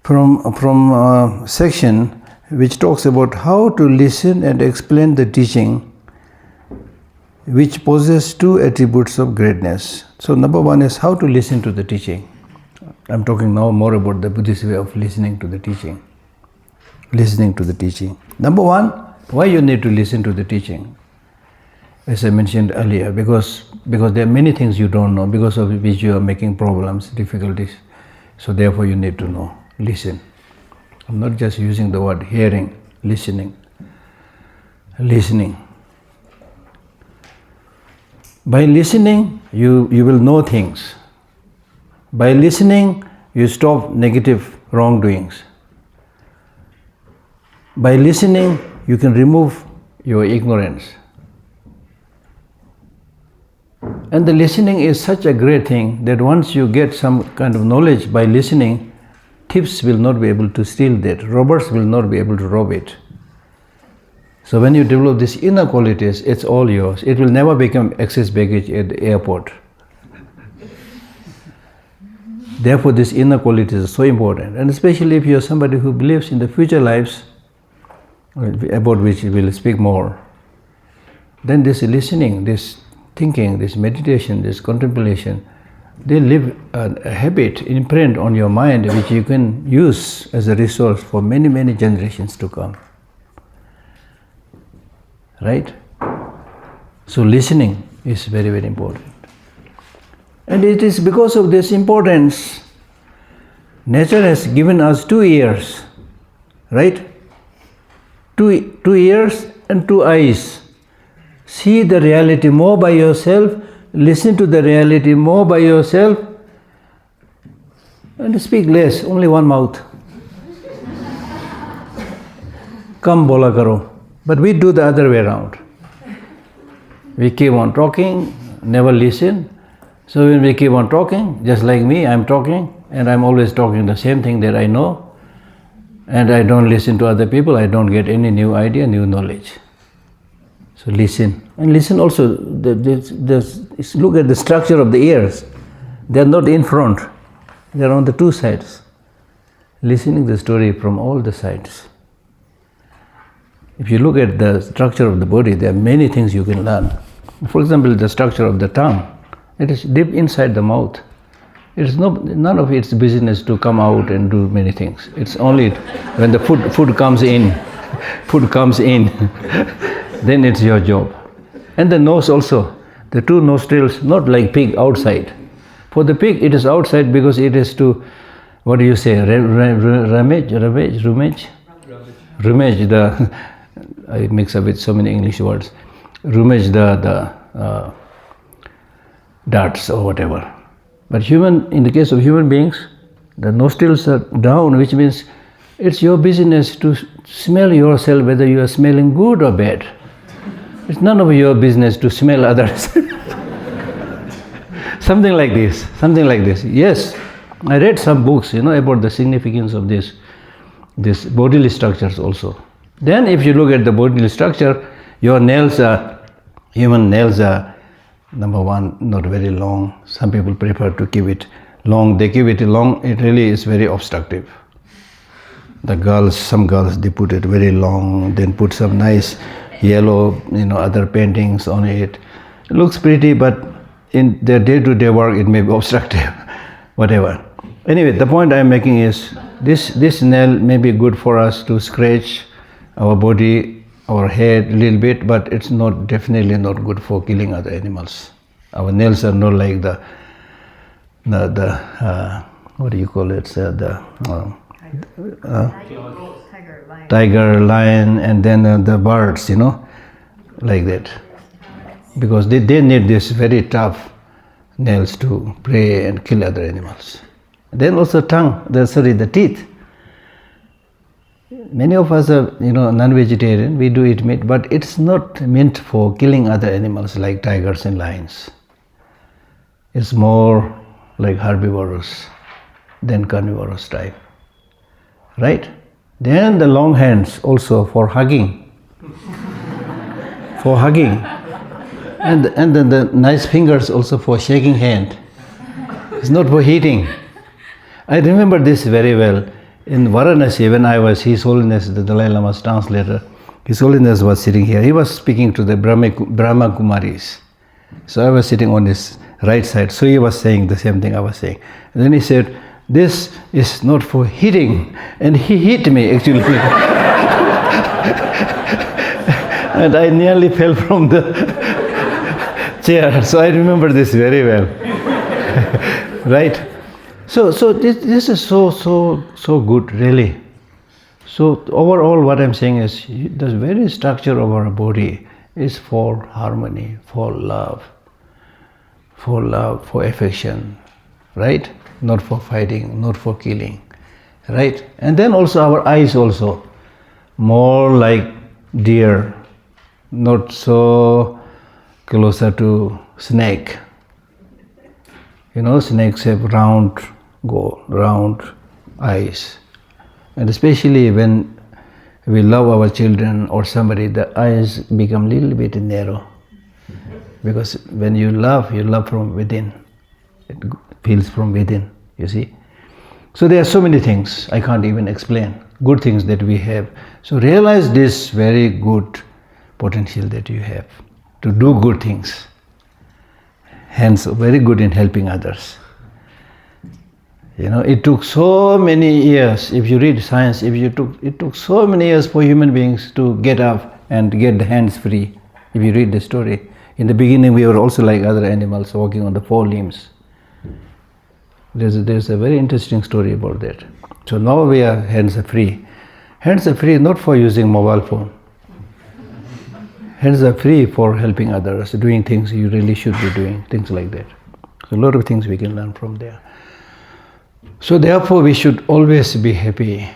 from a section which talks about how to listen and explain the teaching, which possess two attributes of greatness. So number one is how to listen to the teaching. I'm talking now more about the Buddhist way of listening to the teaching. Listening to the teaching. Number one, why you need to listen to the teaching? As I mentioned earlier, because there are many things you don't know, because of which you are making problems, difficulties. So therefore you need to know. Listen. I'm not just using the word hearing, listening. Listening. By listening, you will know things. By listening, you stop negative wrongdoings. By listening, you can remove your ignorance. And the listening is such a great thing that once you get some kind of knowledge by listening, thieves will not be able to steal that, robbers will not be able to rob it. So when you develop these inner qualities, it's all yours. It will never become excess baggage at the airport. Therefore, these inner qualities are so important, and especially if you are somebody who believes in the future lives, about which we will speak more, then this listening, this thinking, this meditation, this contemplation, they leave a habit, imprint on your mind which you can use as a resource for many, many generations to come. Right? So listening is very, very important. And it is because of this importance, nature has given us 2 ears, right? Two ears and 2 eyes. See the reality more by yourself, listen to the reality more by yourself, and speak less, only one mouth. Kam bola karo. But we do the other way around. We keep on talking, never listen. So when we keep on talking, just like me, I'm talking, and I'm always talking the same thing that I know, and I don't listen to other people, I don't get any new idea, new knowledge. So listen. And listen also, look at the structure of the ears. They're not in front, they're on the 2 sides. Listening the story from all the sides. If you look at the structure of the body, there are many things you can learn. For example, the structure of the tongue. It is deep inside the mouth. It is none of its business to come out and do many things. It's only when the food comes in, then it's your job. And the nose also, the 2 nostrils, not like pig outside. For the pig, it is outside because it is to, what do you say, rummage, I mix up with so many English words. Rummage the darts or whatever. But in the case of human beings, the nostrils are down, which means it's your business to smell yourself whether you are smelling good or bad. It's none of your business to smell others. Something like this. Yes, I read some books, about the significance of this bodily structures also. Then if you look at the bodily structure, your human nails are, number one, not very long. Some people prefer to keep it long. They keep it long, it really is very obstructive. The girls, some girls, they put it very long, then put some nice yellow, other paintings on it. It looks pretty, but in their day-to-day work, it may be obstructive, whatever. Anyway, the point I'm making is this nail may be good for us to scratch our body, our head a little bit, but it's definitely not good for killing other animals. Our nails are not like the what do you call it? Tiger, lion, and then the birds, like that. Because they need this very tough nails to prey and kill other animals. Then also the teeth. Many of us are, non-vegetarian, we do eat meat, but it's not meant for killing other animals like tigers and lions. It's more like herbivorous than carnivorous type. Right? Then the long hands also for hugging. For hugging. And then the nice fingers also for shaking hand. It's not for hitting. I remember this very well. In Varanasi, when I was His Holiness, the Dalai Lama's translator, His Holiness was sitting here. He was speaking to the Brahma Kumaris. So I was sitting on his right side. So he was saying the same thing I was saying. And then he said, "This is not for hitting." And he hit me actually. And I nearly fell from the chair. So I remember this very well. Right? So this is so good, really. So overall, what I'm saying is, the very structure of our body is for harmony, for love, for affection, right? Not for fighting, not for killing, right? And then also our eyes also, more like deer, not so closer to snake. Snakes have round eyes. And especially when we love our children or somebody, the eyes become a little bit narrow. Because when you love from within. It feels from within, you see. So there are so many things I can't even explain. Good things that we have. So realize this very good potential that you have to do good things. Hence, very good in helping others. It took so many years, if you read science, it took so many years for human beings to get up and get the hands free. If you read the story, in the beginning we were also like other animals, walking on the four limbs. There's a very interesting story about that. So now we are hands are free. Hands are free not for using mobile phone. Hands are free for helping others, doing things you really should be doing, things like that. So a lot of things we can learn from there. So therefore we should always be happy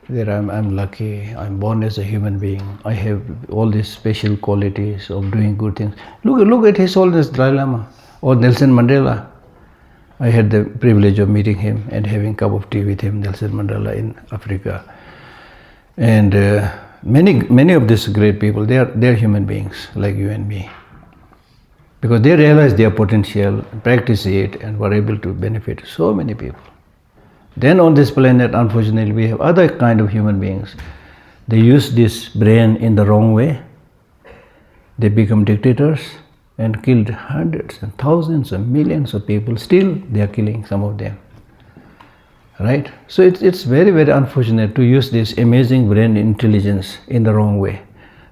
that I'm lucky, I'm born as a human being, I have all these special qualities of doing good things. Look at His Holiness Dalai Lama or Nelson Mandela. I had the privilege of meeting him and having a cup of tea with him, Nelson Mandela, in Africa. And many of these great people, they're human beings like you and me. Because they realize their potential, practice it, and were able to benefit so many people. Then on this planet, unfortunately, we have other kind of human beings. They use this brain in the wrong way. They become dictators and killed hundreds and thousands and millions of people. Still, they are killing some of them. Right? So it's very, very unfortunate to use this amazing brain intelligence in the wrong way.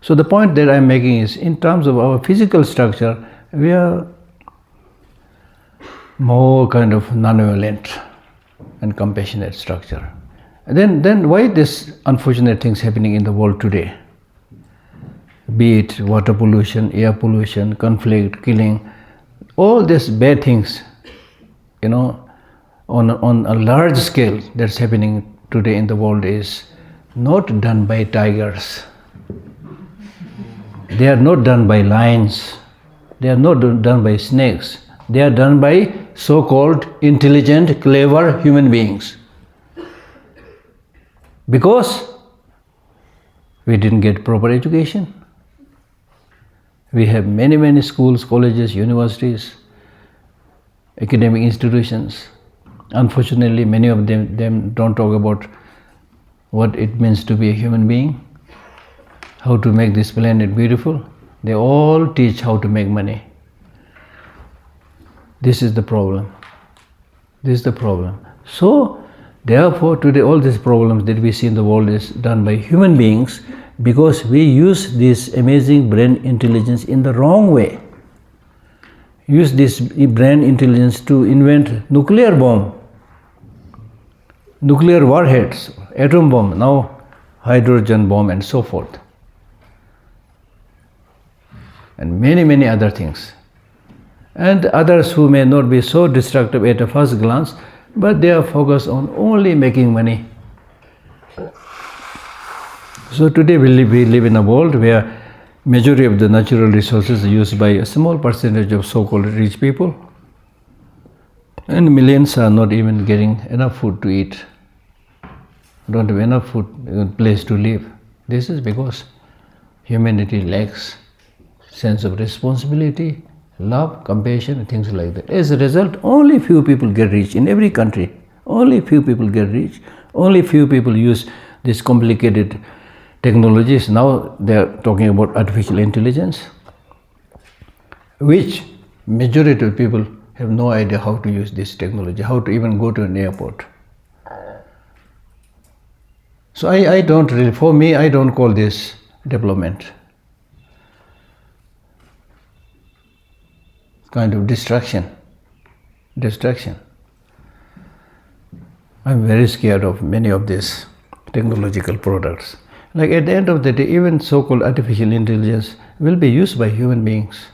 So the point that I'm making is, in terms of our physical structure, we are more kind of non-violent and compassionate structure. And then why this unfortunate things happening in the world today? Be it water pollution, air pollution, conflict, killing, all these bad things, on a large scale that's happening today in the world is not done by tigers. They are not done by lions. They are not done by snakes. They are done by so-called intelligent, clever human beings. Because we didn't get proper education. We have many schools, colleges, universities, academic institutions. Unfortunately, many of them don't talk about what it means to be a human being, how to make this planet beautiful. They all teach how to make money. This is the problem. This is the problem. So, therefore, today all these problems that we see in the world is done by human beings because we use this amazing brain intelligence in the wrong way. Use this brain intelligence to invent nuclear bomb, nuclear warheads, atom bomb, now hydrogen bomb and so forth. And many, many other things. And others who may not be so destructive at a first glance, but they are focused on only making money. So today we live in a world where majority of the natural resources are used by a small percentage of so-called rich people, and millions are not even getting enough food to eat, don't have enough food, place to live. This is because humanity lacks sense of responsibility, love, compassion, and things like that. As a result, only few people get rich in every country. Only few people get rich. Only few people use these complicated technologies. Now they are talking about artificial intelligence, which majority of people have no idea how to use this technology, how to even go to an airport. So I don't really, for me, I don't call this development. Kind of distraction. I'm very scared of many of these technological products. Like at the end of the day, even so-called artificial intelligence will be used by human beings.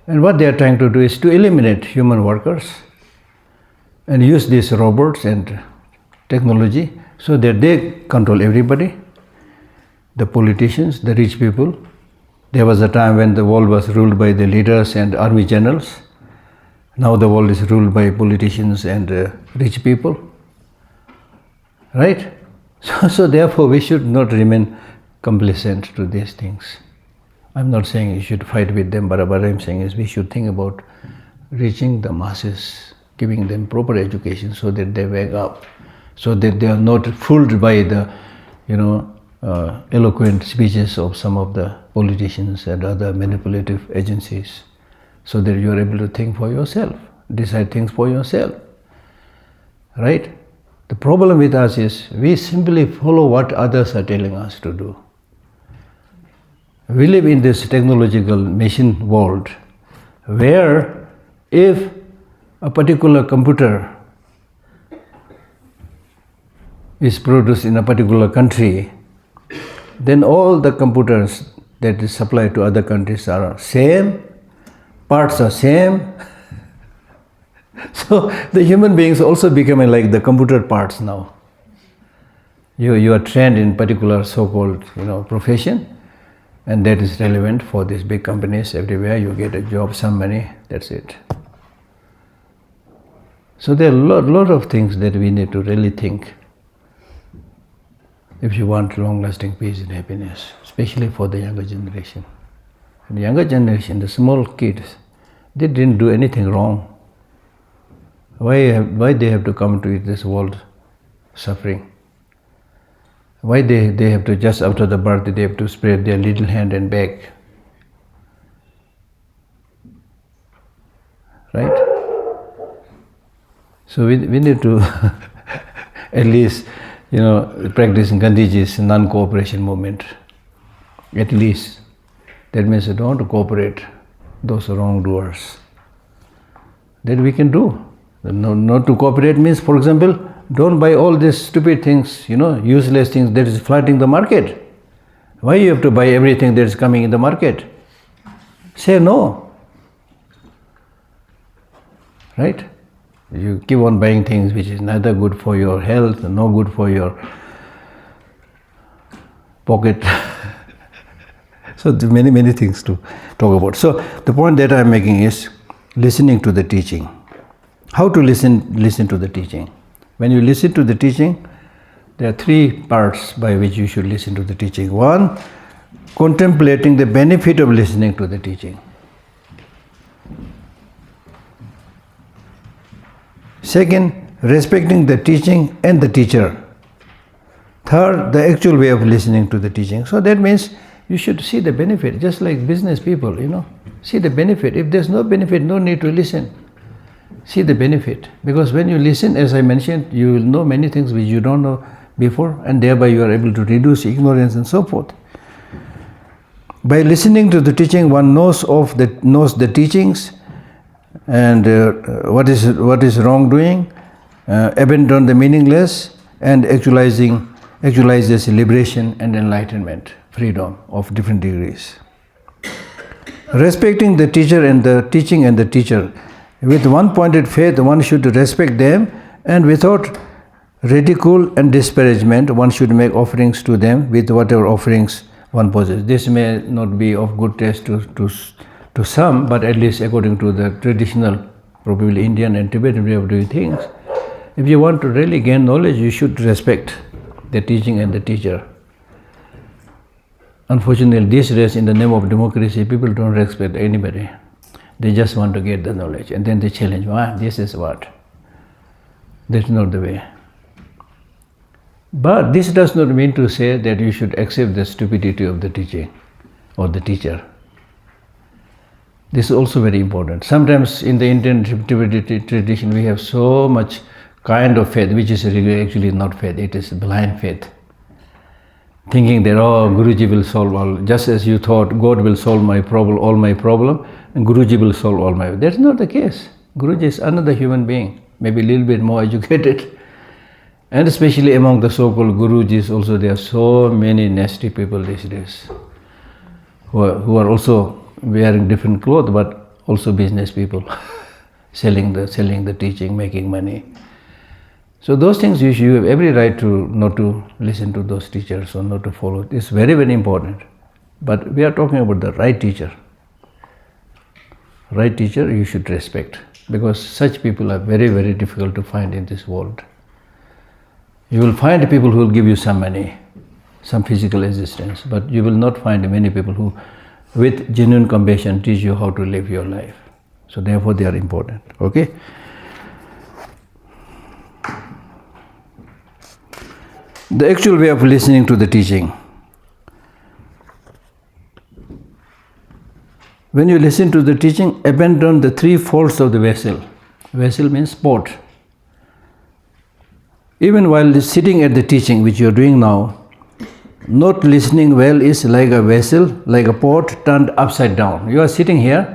And what they are trying to do is to eliminate human workers and use these robots and technology so that they control everybody, the politicians, the rich people. There was a time when the world was ruled by the leaders and army generals. Now the world is ruled by politicians and rich people. Right? So therefore we should not remain complacent to these things. I'm not saying you should fight with them, but what I'm saying is we should think about reaching the masses, giving them proper education so that they wake up, so that they are not fooled by the, eloquent speeches of some of the politicians and other manipulative agencies, so that you are able to think for yourself, decide things for yourself. Right? The problem with us is we simply follow what others are telling us to do. We live in this technological machine world where if a particular computer is produced in a particular country, then all the computers that is supplied to other countries are same, parts are same. So the human beings also becoming like the computer parts now. You are trained in particular so-called profession, and that is relevant for these big companies everywhere. You get a job, some money, that's it. So there are a lot of things that we need to really think if you want long-lasting peace and happiness, especially for the younger generation. The younger generation, the small kids, they didn't do anything wrong. Why they have to come to this world suffering? Why they have to, just after the birth, they have to spread their little hand and beg? Right? So we need to at least practice Gandhiji's non-cooperation movement. At least. That means you don't cooperate those wrongdoers. That we can do. Not to cooperate means, for example, don't buy all these stupid things, useless things that is flooding the market. Why you have to buy everything that is coming in the market? Say no. Right? You keep on buying things which is neither good for your health, no good for your pocket. So there are many things to talk about. So the point that I'm making is listening to the teaching. How to listen to the teaching? When you listen to the teaching, there are three parts by which you should listen to the teaching. One, contemplating the benefit of listening to the teaching. Second, respecting the teaching and the teacher. Third, the actual way of listening to the teaching. So that means you should see the benefit, just like business people, see the benefit. If there's no benefit, no need to listen. See the benefit. Because when you listen, as I mentioned, you will know many things which you don't know before, and thereby you are able to reduce ignorance and so forth. By listening to the teaching, one knows the teachings and what is wrongdoing, abandon the meaningless, and actualizes liberation and enlightenment, freedom of different degrees. Respecting the teacher and the teaching and the teacher. With one-pointed faith, one should respect them, and without ridicule and disparagement, one should make offerings to them with whatever offerings one possesses. This may not be of good taste to some, but at least according to the traditional, probably Indian and Tibetan way of doing things, if you want to really gain knowledge, you should respect the teaching and the teacher. Unfortunately, these days, in the name of democracy, people don't respect anybody. They just want to get the knowledge, and then they challenge, this is what? That's not the way. But this does not mean to say that you should accept the stupidity of the teaching or the teacher. This is also very important. Sometimes in the Indian Tibetan tradition, we have so much kind of faith, which is actually not faith, it is blind faith. Thinking that, Guruji will solve all, just as you thought God will solve all my problem, and Guruji will solve all my. That's not the case. Guruji is another human being, maybe a little bit more educated. And especially among the so-called Gurujis also, there are so many nasty people these days who are also wearing different clothes, but also business people, selling the teaching, making money. So those things you have every right to not to listen to those teachers or not to follow. It's very, very important. But we are talking about the right teacher. Right teacher you should respect, because such people are very, very difficult to find in this world. You will find people who will give you some money, some physical existence, but you will not find many people who, with genuine compassion, teach you how to live your life. So therefore they are important. Okay? The actual way of listening to the teaching. When you listen to the teaching, abandon the three faults of the vessel. Vessel means pot. Even while sitting at the teaching, which you are doing now, not listening well is like a vessel, like a pot turned upside down. You are sitting here,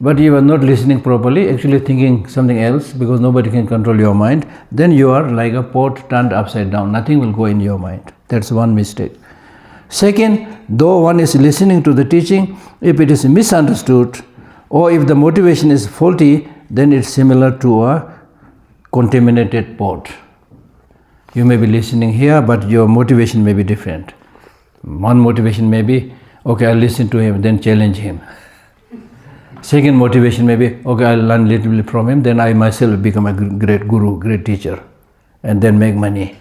but you are not listening properly, actually thinking something else, because nobody can control your mind. Then you are like a pot turned upside down. Nothing will go in your mind. That's one mistake. Second, though one is listening to the teaching, if it is misunderstood or if the motivation is faulty, then it's similar to a contaminated pot. You may be listening here, but your motivation may be different. One motivation may be, okay, I'll listen to him, then challenge him. Second motivation may be, okay, I'll learn a little bit from him, then I myself become a great guru, great teacher, and then make money.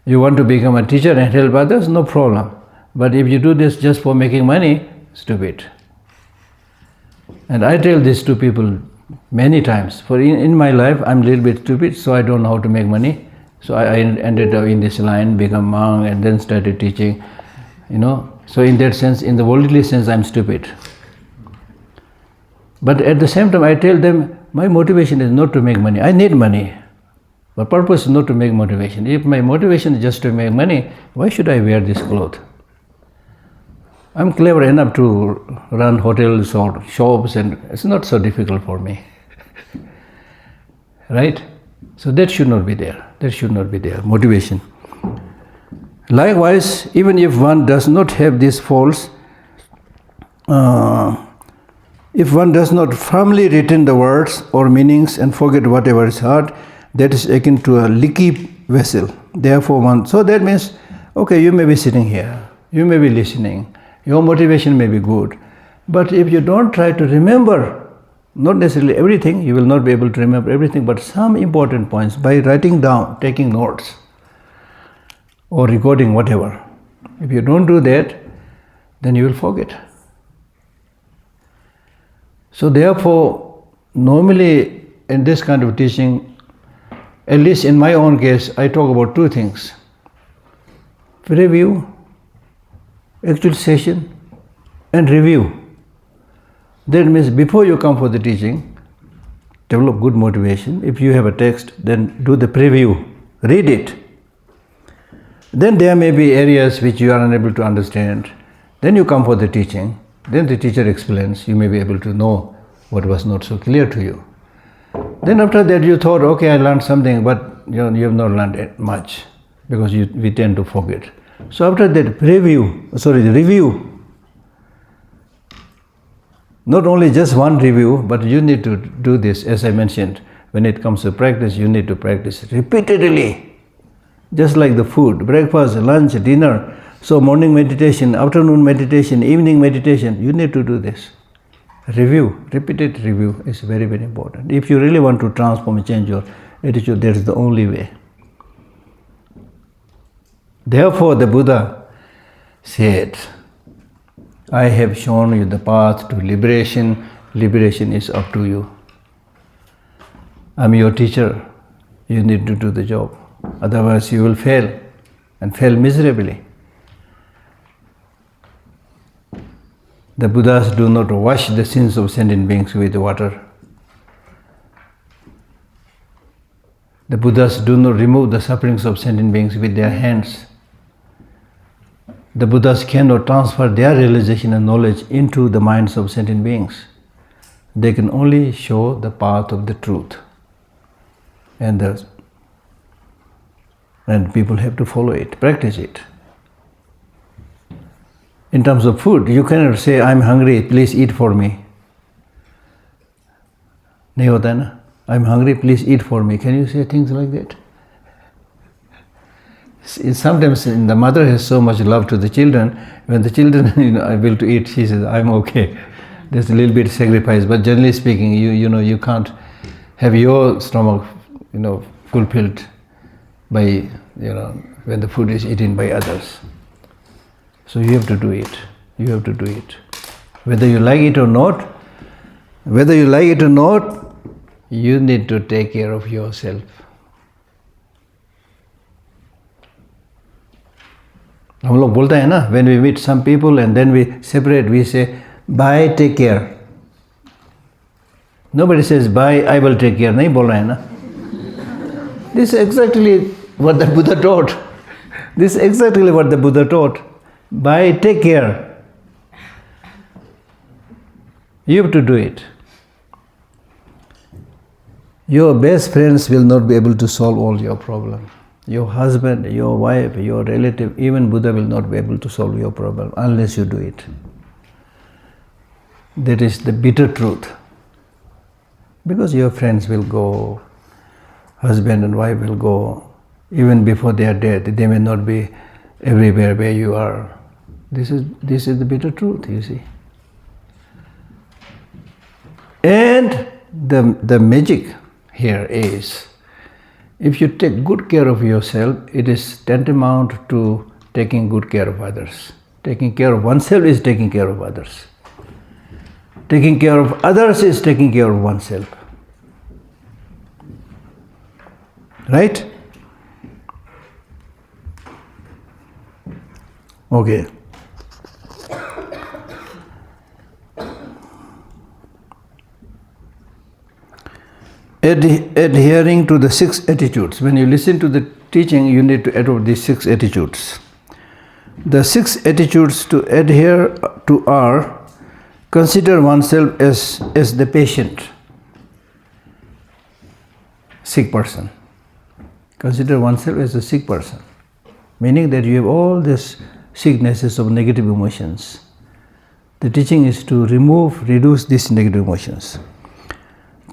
You want to become a teacher and help others, no problem. But if you do this just for making money, stupid. And I tell this to people many times. For in my life, I'm a little bit stupid, so I don't know how to make money. So I ended up in this line, become monk, and then started teaching. So in that sense, in the worldly sense, I'm stupid. But at the same time, I tell them, my motivation is not to make money. I need money. But purpose is not to make motivation. If my motivation is just to make money, why should I wear this cloth? I'm clever enough to run hotels or shops, and it's not so difficult for me. Right? So that should not be there. That should not be there. Motivation. Likewise, even if one does not have these faults, if one does not firmly retain the words or meanings and forget whatever is heard, that is akin to a leaky vessel. Therefore, so that means, okay, you may be sitting here, you may be listening, your motivation may be good, but if you don't try to remember, not necessarily everything, you will not be able to remember everything, but some important points by writing down, taking notes, or recording whatever. If you don't do that, then you will forget. So therefore, normally in this kind of teaching, At least in my own case, I talk about two things. Preview, actual session, and review. That means before you come for the teaching, develop good motivation. If you have a text, then do the preview, read it. Then there may be areas which you are unable to understand. Then you come for the teaching. Then the teacher explains. You may be able to know what was not so clear to you. Then after that you thought, okay, I learned something, but you have not learned much because we tend to forget. So after that review. Not only just one review, but you need to do this, as I mentioned. When it comes to practice, you need to practice repeatedly. Just like the food, breakfast, lunch, dinner. So morning meditation, afternoon meditation, evening meditation, you need to do this. Review, repeated review is very, very important. If you really want to transform and change your attitude, that is the only way. Therefore, the Buddha said, I have shown you the path to liberation. Liberation is up to you. I'm your teacher. You need to do the job. Otherwise, you will fail and fail miserably. The Buddhas do not wash the sins of sentient beings with water. The Buddhas do not remove the sufferings of sentient beings with their hands. The Buddhas cannot transfer their realization and knowledge into the minds of sentient beings. They can only show the path of the truth. And people have to follow it, practice it. In terms of food, you cannot say, I'm hungry, please eat for me. Nahi hota hai na? I'm hungry, please eat for me. Can you say things like that? Sometimes the mother has so much love to the children, when the children are able to eat, she says, I'm okay. There's a little bit of sacrifice, but generally speaking, you can't have your stomach, fulfilled by, when the food is eaten by others. So you have to do it. You have to do it. Whether you like it or not, you need to take care of yourself. हम लोग बोलते हैं ना, when we meet some people and then we separate, we say, bye, take care. Nobody says, bye, I will take care. नहीं बोल रहे हैं ना. This is exactly what the Buddha taught. This is exactly what the Buddha taught. Bye, take care. You have to do it. Your best friends will not be able to solve all your problems. Your husband, your wife, your relative, even Buddha will not be able to solve your problem unless you do it. That is the bitter truth. Because your friends will go, husband and wife will go, even before they are dead, they may not be everywhere where you are. This is the bitter truth, you see. And the magic here is, if you take good care of yourself, it is tantamount to taking good care of others. Taking care of oneself is taking care of others. Taking care of others is taking care of oneself. Right? Okay. Adhering to the 6 attitudes. When you listen to the teaching, you need to adopt these 6 attitudes. The 6 attitudes to adhere to are: consider oneself as the patient, sick person. Consider oneself as a sick person, meaning that you have all these sicknesses of negative emotions. The teaching is to reduce these negative emotions.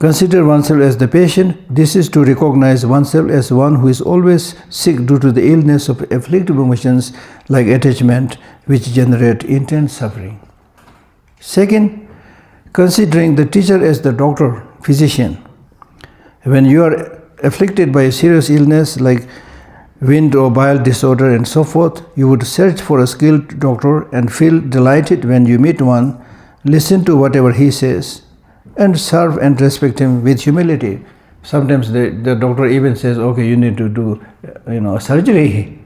Consider oneself as the patient. This is to recognize oneself as one who is always sick due to the illness of afflictive emotions like attachment, which generate intense suffering. Second, considering the teacher as the doctor, physician. When you are afflicted by a serious illness like wind or bile disorder and so forth, you would search for a skilled doctor and feel delighted when you meet one, listen to whatever he says, and serve and respect him with humility. Sometimes the doctor even says, okay, you need to do surgery.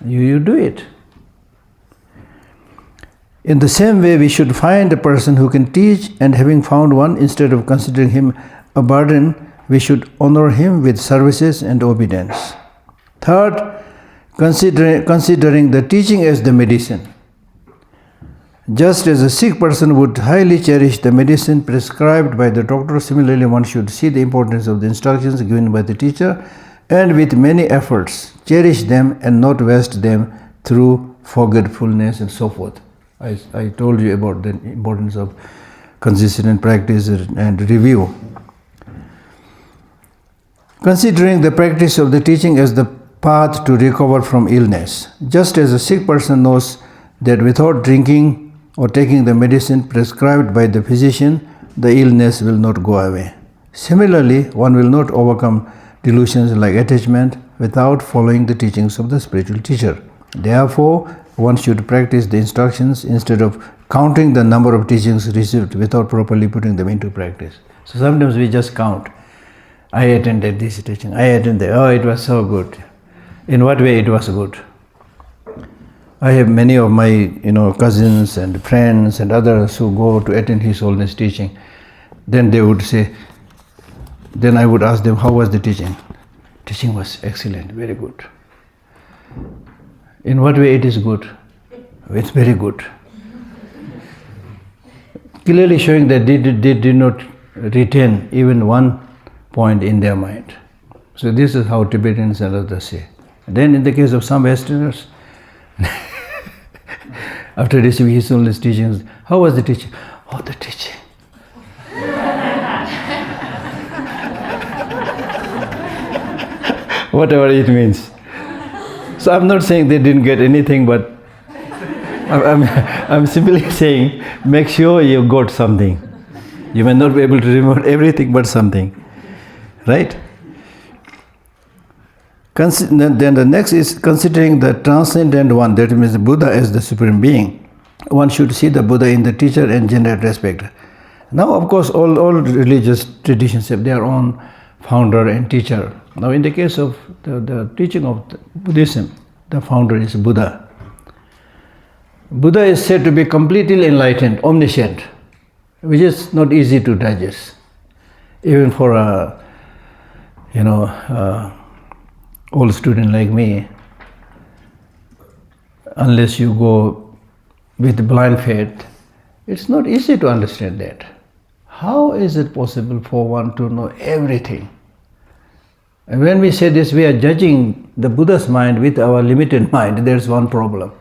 You do it. In the same way, we should find a person who can teach, and having found one, instead of considering him a burden, we should honor him with services and obedience. Third, considering the teaching as the medicine. Just as a sick person would highly cherish the medicine prescribed by the doctor, similarly one should see the importance of the instructions given by the teacher, and with many efforts cherish them and not waste them through forgetfulness and so forth. I told you about the importance of consistent practice and review. Considering the practice of the teaching as the path to recover from illness. Just as a sick person knows that without drinking or taking the medicine prescribed by the physician, the illness will not go away. Similarly, one will not overcome delusions like attachment without following the teachings of the spiritual teacher. Therefore, one should practice the instructions instead of counting the number of teachings received without properly putting them into practice. So sometimes we just count. I attended this teaching, I attended, oh, it was so good. In what way it was good? I have many of my cousins and friends and others who go to attend His Holiness teaching. Then they would say, then I would ask them, how was the teaching? Teaching was excellent, very good. In what way it is good? It's very good. Clearly showing that they did not retain even one point in their mind. So this is how Tibetans and others say. Then in the case of some Westerners, after receiving His Holiness teachings, how was the teaching? Oh, the teaching. Whatever it means. So I'm not saying they didn't get anything, but I'm simply saying, make sure you got something. You may not be able to remember everything, but something. Right? Then the next is considering the transcendent one, that means the Buddha as the Supreme Being. One should see the Buddha in the teacher and generate respect. Now, of course, all religious traditions have their own founder and teacher. Now, in the case of the teaching of Buddhism, the founder is Buddha. Buddha is said to be completely enlightened, omniscient, which is not easy to digest, even for a old student like me. Unless you go with blind faith, it's not easy to understand that. How is it possible for one to know everything? And when we say this, we are judging the Buddha's mind with our limited mind. There's one problem.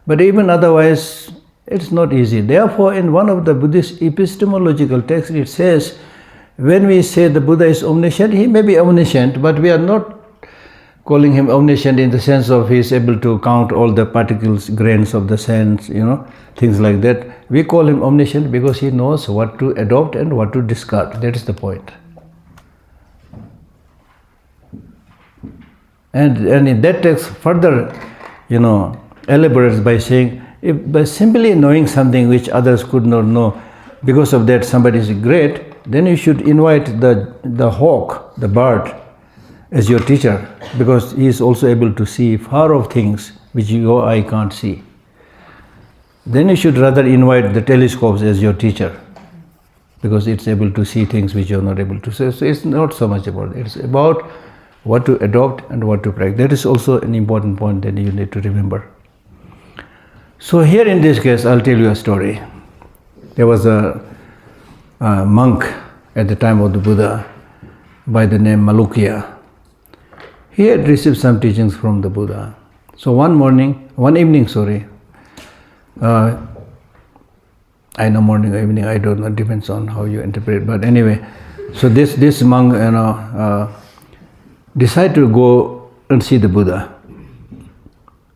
But even otherwise, it's not easy. Therefore, in one of the Buddhist epistemological texts, it says, when we say the Buddha is omniscient, he may be omniscient, but we are not calling him omniscient in the sense of he is able to count all the particles, grains of the sands, things like that. We call him omniscient because he knows what to adopt and what to discard. That is the point. And in that text further, elaborates by saying, if by simply knowing something which others could not know, because of that somebody is great, then you should invite the hawk, the bird, as your teacher, because he is also able to see far off things which your eye can't see. Then you should rather invite the telescopes as your teacher, because it's able to see things which you're not able to see. So it's not so much about it. It's about what to adopt and what to practice. That is also an important point that you need to remember. So here in this case, I'll tell you a story. There was a monk at the time of the Buddha by the name Malukya. He had received some teachings from the Buddha. So one evening, I know morning or evening, I don't know, depends on how you interpret. But anyway, so this monk, decided to go and see the Buddha.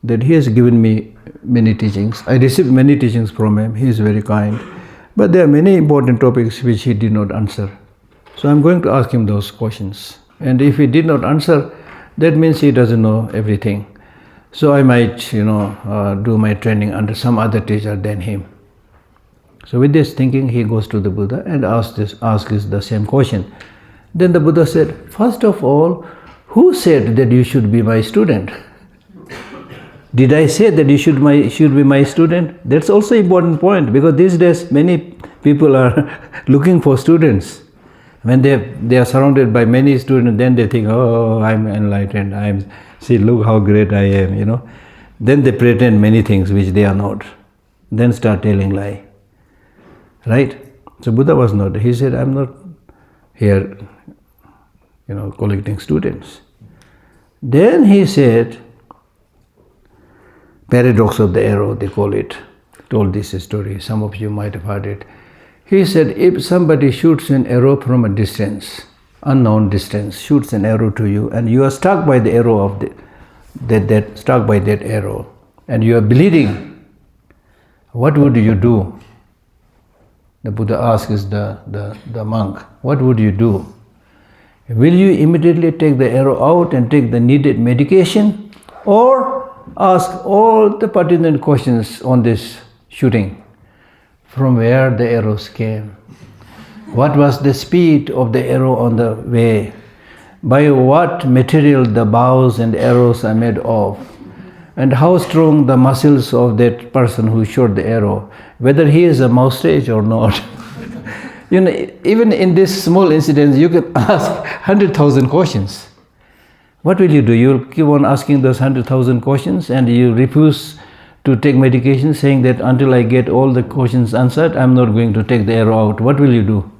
That he has given me many teachings. I received many teachings from him. He is very kind. But there are many important topics which he did not answer. So I'm going to ask him those questions. And if he did not answer, that means he doesn't know everything. So I might, do my training under some other teacher than him. So with this thinking, he goes to the Buddha and asks the same question. Then the Buddha said, first of all, who said that you should be my student? Did I say that you should be my student? That's also an important point, because these days many people are looking for students. When they are surrounded by many students, then they think, oh, I'm enlightened, see, look how great I am, Then they pretend many things which they are not. Then start telling lie. Right? So Buddha was not. He said, I'm not here, collecting students. Then he said, paradox of the arrow, they call it. Told this story. Some of you might have heard it. He said, if somebody shoots an arrow from a distance, unknown distance, shoots an arrow to you, and you are struck by the arrow struck by that arrow, and you are bleeding, what would you do? The Buddha asks the monk, what would you do? Will you immediately take the arrow out and take the needed medication, or ask all the pertinent questions on this shooting? From where the arrows came? What was the speed of the arrow on the way? By what material the bows and arrows are made of? And how strong the muscles of that person who shot the arrow? Whether he is a moustache or not. Even in this small incident, you can ask 100,000 questions. What will you do? You'll keep on asking those 100,000 questions, and you refuse to take medication, saying that until I get all the questions answered, I'm not going to take the arrow out. What will you do?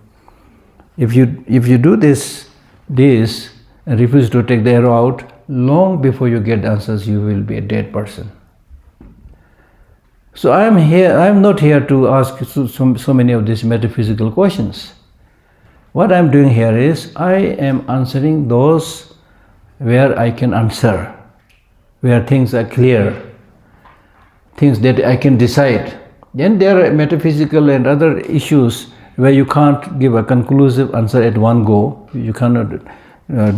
If you do this and refuse to take the arrow out, long before you get answers, you will be a dead person. So I'm not here to ask so many of these metaphysical questions. What I'm doing here is, I am answering those where I can answer, where things are clear, things that I can decide. Then there are metaphysical and other issues where you can't give a conclusive answer at one go. You cannot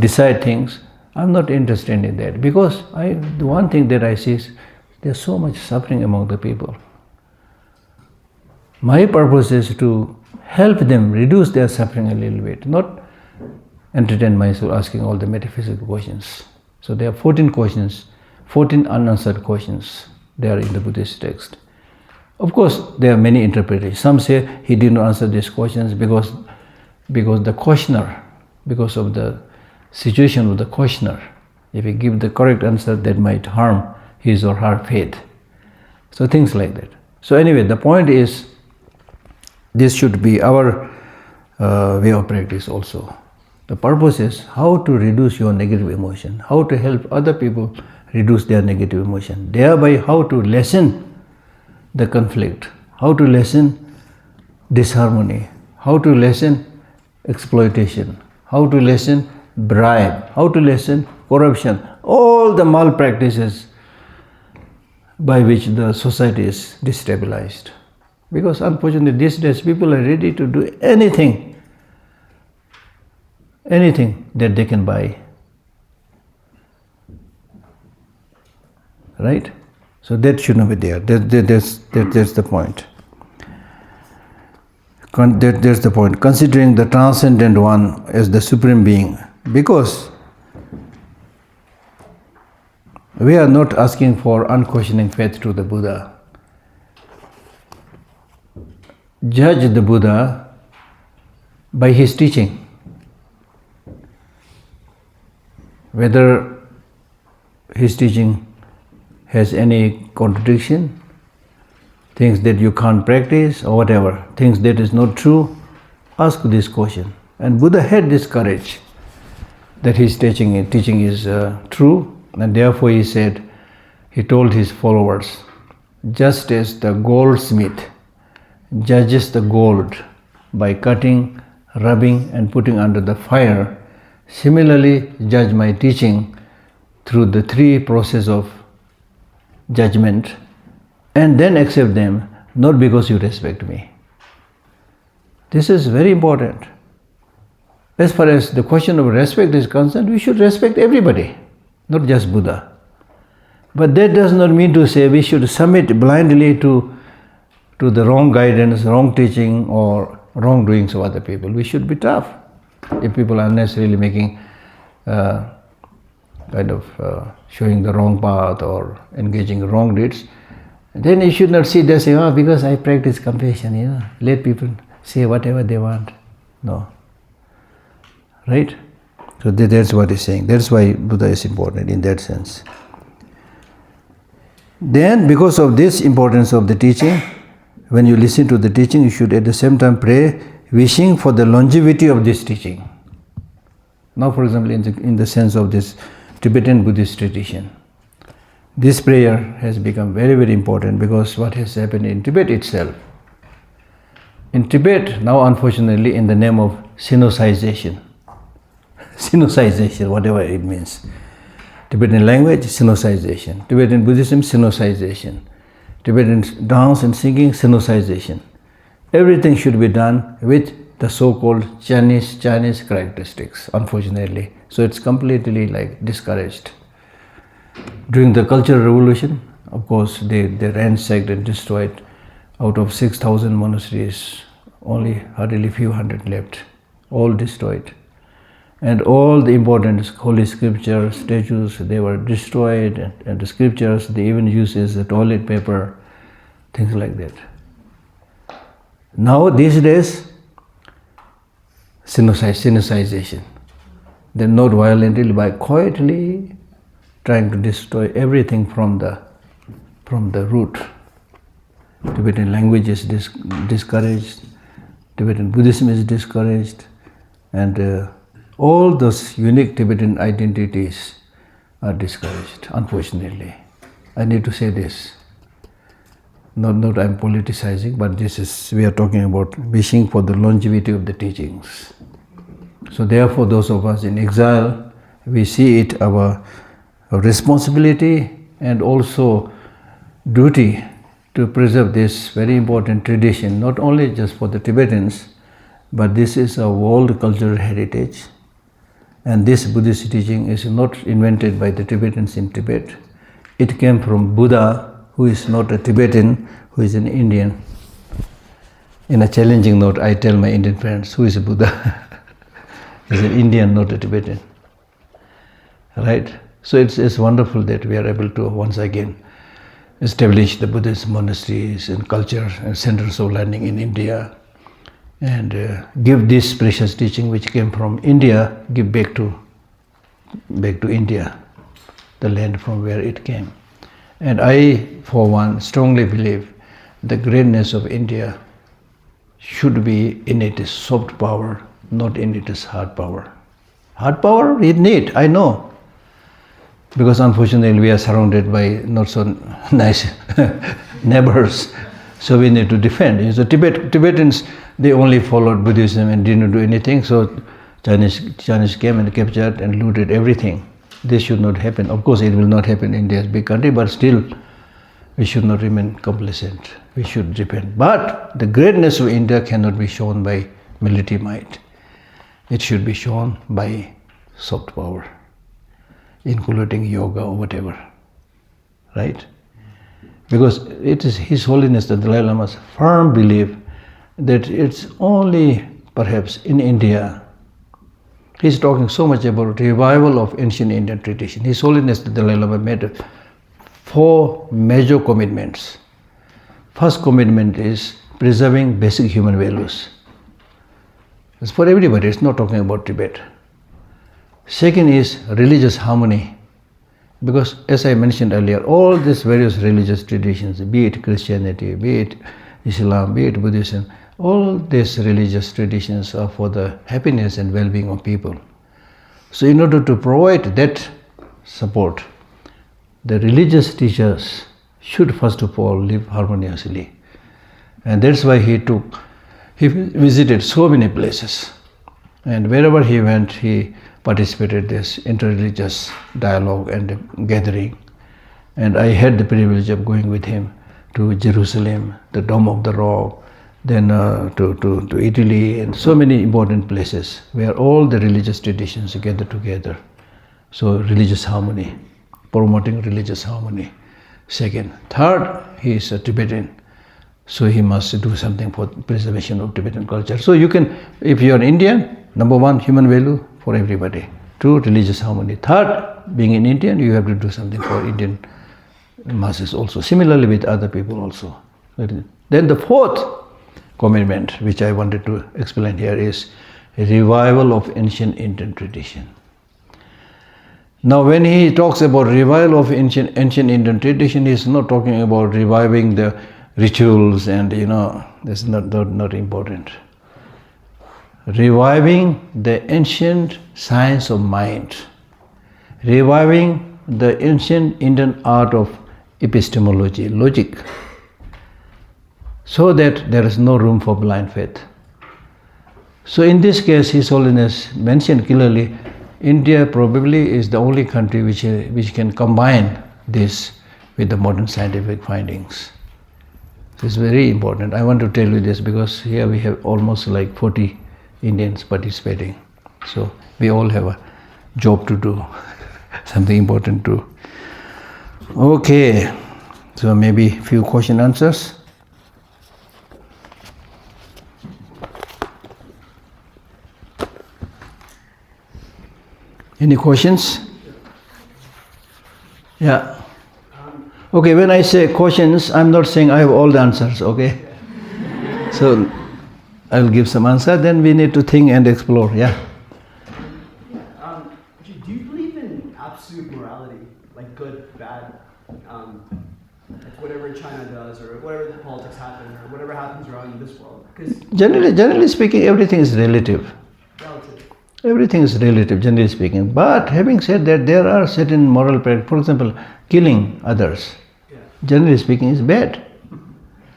decide things. I'm not interested in that, because the one thing that I see is there's so much suffering among the people. My purpose is to help them reduce their suffering a little bit, not entertain myself asking all the metaphysical questions. So there are 14 questions, 14 unanswered questions. They are in the Buddhist text. Of course, there are many interpretations. Some say he did not answer these questions because the questioner, because of the situation of the questioner. If he gives the correct answer, that might harm his or her faith. So things like that. So anyway, the point is, this should be our way of practice also. The purpose is how to reduce your negative emotion, how to help other people reduce their negative emotion, thereby how to lessen the conflict, how to lessen disharmony, how to lessen exploitation, how to lessen bribe, how to lessen corruption, all the malpractices by which the society is destabilized. Because unfortunately these days people are ready to do anything that they can buy. Right? So that should not be there. That's the point. That's the point. Considering the transcendent one as the supreme being, because we are not asking for unquestioning faith to the Buddha. Judge the Buddha by his teaching. Whether his teaching has any contradiction, things that you can't practice or whatever, things that is not true, ask this question. And Buddha had this courage that his teaching is true, and therefore he told his followers, just as the goldsmith judges the gold by cutting, rubbing and putting under the fire, similarly judge my teaching through the three processes of judgment, and then accept them, not because you respect me. This is very important. As far as the question of respect is concerned, we should respect everybody, not just Buddha. But that does not mean to say we should submit blindly to to the wrong guidance, wrong teaching, or wrongdoings of other people. We should be tough. If people are unnecessarily making showing the wrong path or engaging in wrong deeds, then you should not sit there saying, oh, because I practice compassion, let people say whatever they want. No. Right? So that's what he's saying. That's why Buddha is important in that sense. Then, because of this importance of the teaching, when you listen to the teaching, you should at the same time pray, wishing for the longevity of this teaching. Now, for example, in the sense of this Tibetan Buddhist tradition, this prayer has become very, very important because what has happened in Tibet itself. In Tibet, now unfortunately, in the name of Sinicization, whatever it means. Tibetan language, Sinicization. Tibetan Buddhism, Sinicization. Tibetan dance and singing, Sinicization. Everything should be done with the so-called Chinese characteristics, unfortunately. So it's completely discouraged. During the Cultural Revolution, of course, they ransacked and destroyed. Out of 6,000 monasteries, only hardly few hundred left, all destroyed. And all the important holy scriptures, statues, they were destroyed, and the scriptures, they even use as the toilet paper, things like that. Now, these days, Sinicization. They're not violently, but quietly trying to destroy everything from the root. Tibetan language is discouraged, Tibetan Buddhism is discouraged, and all those unique Tibetan identities are discouraged, unfortunately. I need to say this. Not I'm politicizing, but we are talking about wishing for the longevity of the teachings. So therefore, those of us in exile, we see it our responsibility and also duty to preserve this very important tradition, not only just for the Tibetans, but this is a world cultural heritage. And this Buddhist teaching is not invented by the Tibetans in Tibet. It came from Buddha, who is not a Tibetan, who is an Indian. In a challenging note, I tell my Indian friends, who is a Buddha? He's an Indian, not a Tibetan. Right? So it's wonderful that we are able to once again establish the Buddhist monasteries and culture and centers of learning in India, and give this precious teaching which came from India, give back to India, the land from where it came. And I, for one, strongly believe the greatness of India should be in its soft power, not in its hard power. Hard power we need, I know, because unfortunately we are surrounded by not so nice neighbors, so we need to defend. So Tibetans, they only followed Buddhism and didn't do anything, so Chinese came and captured and looted everything. This should not happen. Of course, it will not happen in India's big country, but still, we should not remain complacent. We should defend. But the greatness of India cannot be shown by military might. It should be shown by soft power, including yoga or whatever. Right? Because it is His Holiness the Dalai Lama's firm belief that it's only perhaps in India. He's talking so much about revival of ancient Indian tradition. His Holiness the Dalai Lama made 4 major commitments. First commitment is preserving basic human values. It's for everybody, it's not talking about Tibet. Second is religious harmony. Because as I mentioned earlier, all these various religious traditions, be it Christianity, be it Islam, be it Buddhism, all these religious traditions are for the happiness and well-being of people. So in order to provide that support, the religious teachers should first of all live harmoniously. And that's why he visited so many places. And wherever he went, he participated in this interreligious dialogue and gathering. And I had the privilege of going with him to Jerusalem, the Dome of the Rock, then to Italy, and so many important places where all the religious traditions gather together. So religious harmony, promoting religious harmony. Second. Third, he is a Tibetan. So he must do something for preservation of Tibetan culture. So you can, if you are Indian, number one, human value for everybody. Two, religious harmony. Third, being an Indian, you have to do something for Indian masses also. Similarly with other people also. Then the fourth commitment, which I wanted to explain here, is a revival of ancient Indian tradition. Now when he talks about revival of ancient Indian tradition, he is not talking about reviving the rituals and that's not important. Reviving the ancient science of mind. Reviving the ancient Indian art of epistemology, logic. So that there is no room for blind faith. So in this case, His Holiness mentioned clearly, India probably is the only country which can combine this with the modern scientific findings. It's very important. I want to tell you this because here we have almost like 40 Indians participating. So we all have a job to do, something important to. Okay, so maybe few question answers. Any questions? Yeah. Okay, when I say questions, I'm not saying I have all the answers, okay? So I'll give some answer, then we need to think and explore, yeah. Do you believe in absolute morality, like good, bad, like whatever China does, or whatever the politics happen, or whatever happens around in this world? Because Generally speaking, everything is relative. relative. Everything is relative, generally speaking. But having said that, there are certain moral practices. For example, killing others, generally speaking, is bad.